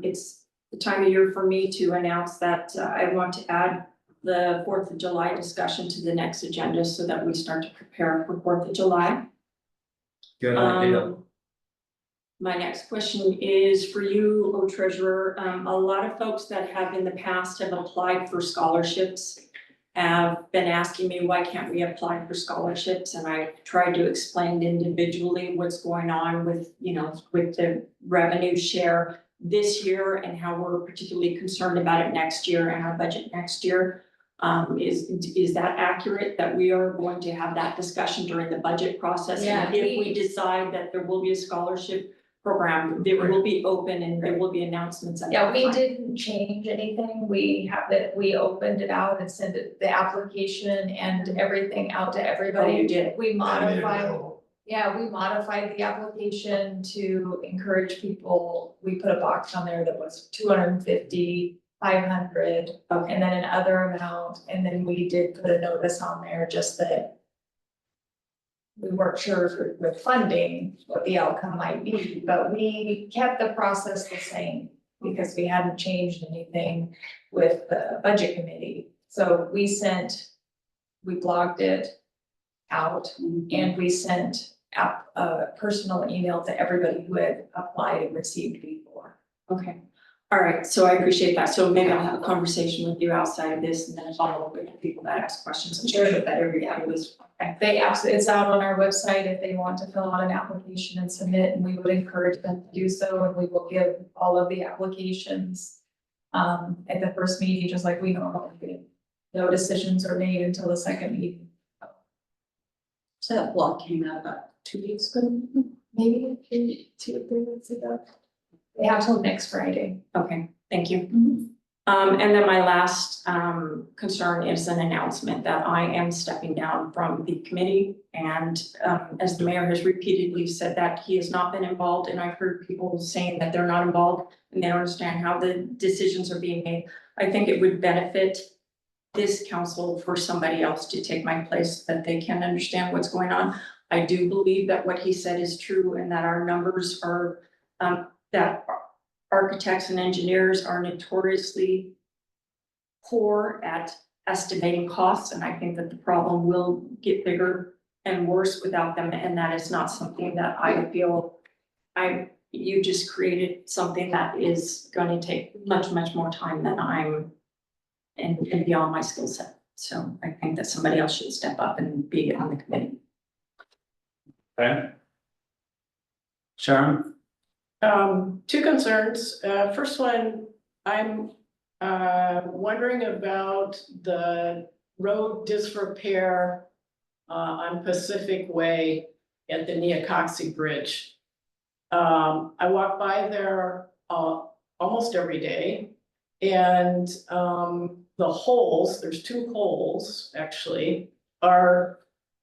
it's the time of year for me to announce that I want to add the 4th of July discussion to the next agenda so that we start to prepare for 4th of July. Good idea. My next question is for you, O Treasurer. A lot of folks that have in the past have applied for scholarships have been asking me, why can't we apply for scholarships? And I've tried to explain individually what's going on with, you know, with the revenue share this year and how we're particularly concerned about it next year and our budget next year. Is that accurate, that we are going to have that discussion during the budget process? Yeah, And if we decide that there will be a scholarship program, there will be open and there will be announcements. at Yeah, that we time. didn't change anything. We have it, we opened it out and sent it, the application and everything out to Oh, everybody. you did? We I made it modified, available. yeah, we modified the application to encourage people. We put a box on there that was 250, 500, Okay. and then an other amount. And then we did put a notice on there just that we weren't sure with funding what the outcome might be, but we kept the process the same because we hadn't changed anything with the budget committee. So we blogged it out and we sent out a personal email to everybody who had applied and received before. Okay, all right, so I appreciate that. So maybe I'll have a conversation with you outside of this and then follow up with the people that ask questions. I'm sure that everybody was. They absolutely, it's out on our website if they want to fill out an application and submit, and we would encourage them to do so, and we will give all of the applications at the first meeting, just like we normally do. No decisions are made until the second meeting. So that blog came out about 2 weeks ago. Maybe 2 or 3 weeks ago. They have till next Friday. Okay, thank you. And then my last concern is an announcement that I am stepping down from the committee. And as the mayor has repeatedly said that he has not been involved, and I've heard people saying that they're not involved and they don't understand how the decisions are being made. I think it would benefit this council for somebody else to take my place, that they can understand what's going on. I do believe that what he said is true and that our numbers are, that architects and engineers are notoriously poor at estimating costs, and I think that the problem will get bigger and worse without them, and that is not something that I feel you just created something that is going to take much, much more time than I'm and beyond my skill set. So I think that somebody else should step up and be on the committee. Okay. Sharon? 2 concerns. First one, I'm wondering about the road disrepair on Pacific Way at the Neocoxie Bridge. I walk by there almost every day, and the holes, there's 2 holes actually, are,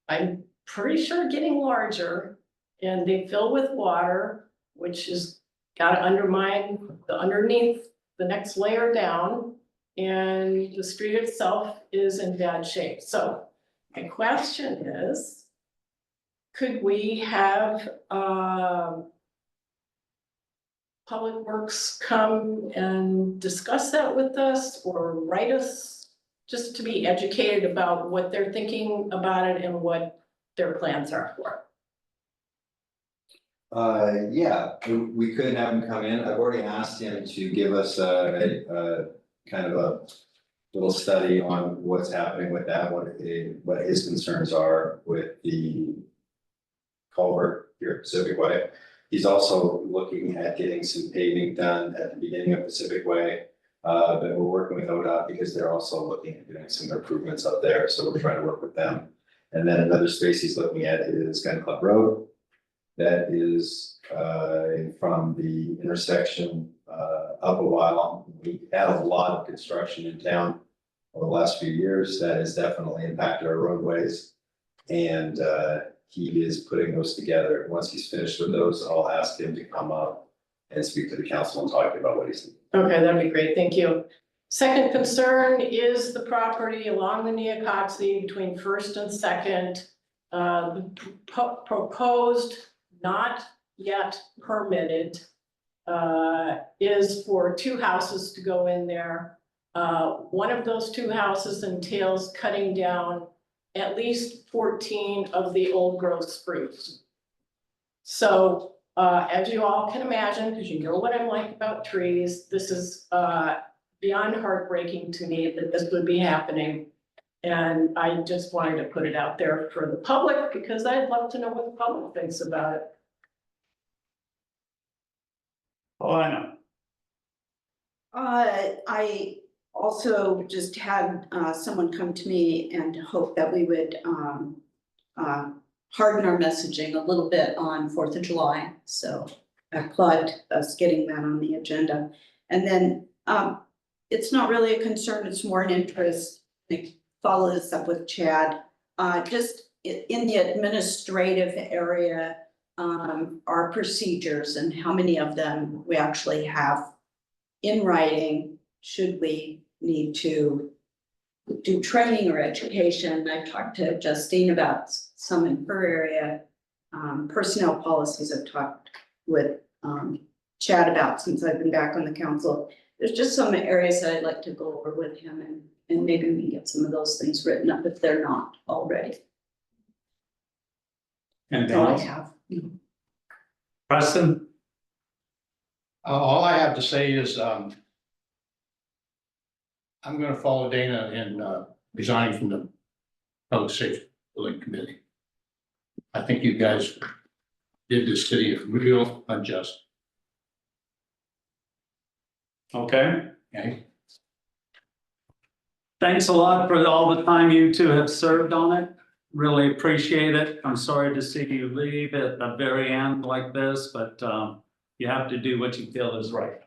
I'm pretty sure, getting larger, and they fill with water, which is gotta undermine the underneath the next layer down, and the street itself is in bad shape. So my question is, could we have Public Works come and discuss that with us or write us, just to be educated about what they're thinking about it and what their plans are for it? Yeah, we could have him come in. I've already asked him to give us a kind of a little study on what's happening with that, what his concerns are with the culvert here at Pacific Way. He's also looking at getting some paving done at the beginning of Pacific Way. But we're working with ODOT because they're also looking at doing some improvements up there, so we're trying to work with them. And then another space he's looking at is Gun Club Road. That is from the intersection up a while. We had a lot of construction in town over the last few years. That has definitely impacted our roadways. And he is putting those together. Once he's finished with those, I'll ask him to come up and speak to the council and talk about what he's thinking. Okay, that'd be great, thank you. Second concern is the property along the Neocotsi between First and Second. The proposed, not yet permitted, is for 2 houses to go in there. One of those 2 houses entails cutting down at least 14 of the old growth spruce. So, as you all can imagine, because you know what I'm like about trees, this is, beyond heartbreaking to me that this would be happening. And I just wanted to put it out there for the public because I'd love to know what the public thinks about it. Oh, I know. I also just had someone come to me and hope that we would harden our messaging a little bit on 4th of July. So I applaud us getting that on the agenda. And then it's not really a concern, it's more an interest. I follow this up with Chad. Just in the administrative area, our procedures and how many of them we actually have in writing. Should we need to do training or education? I've talked to Justine about some in her area. Personnel policies I've talked with Chad about since I've been back on the council. There's just some areas that I'd like to go over with him and maybe we can get some of those things written up if they're not already. That's all I have. Preston? All I have to say is, I'm gonna follow Dana in resigning from the Public Safety Building Committee. I think you guys did this city a real unjust, Okay. okay? Thanks a lot for all the time you two have served on it. Really appreciate it. I'm sorry to see you leave at the very end like this, but you have to do what you feel is right.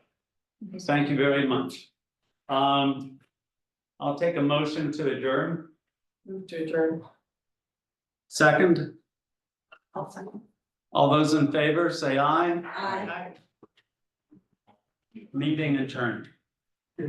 Thank you very much. I'll take a motion to adjourn. Move to adjourn. Second, all those in favor, say aye. Aye. Meeting adjourned. Yeah.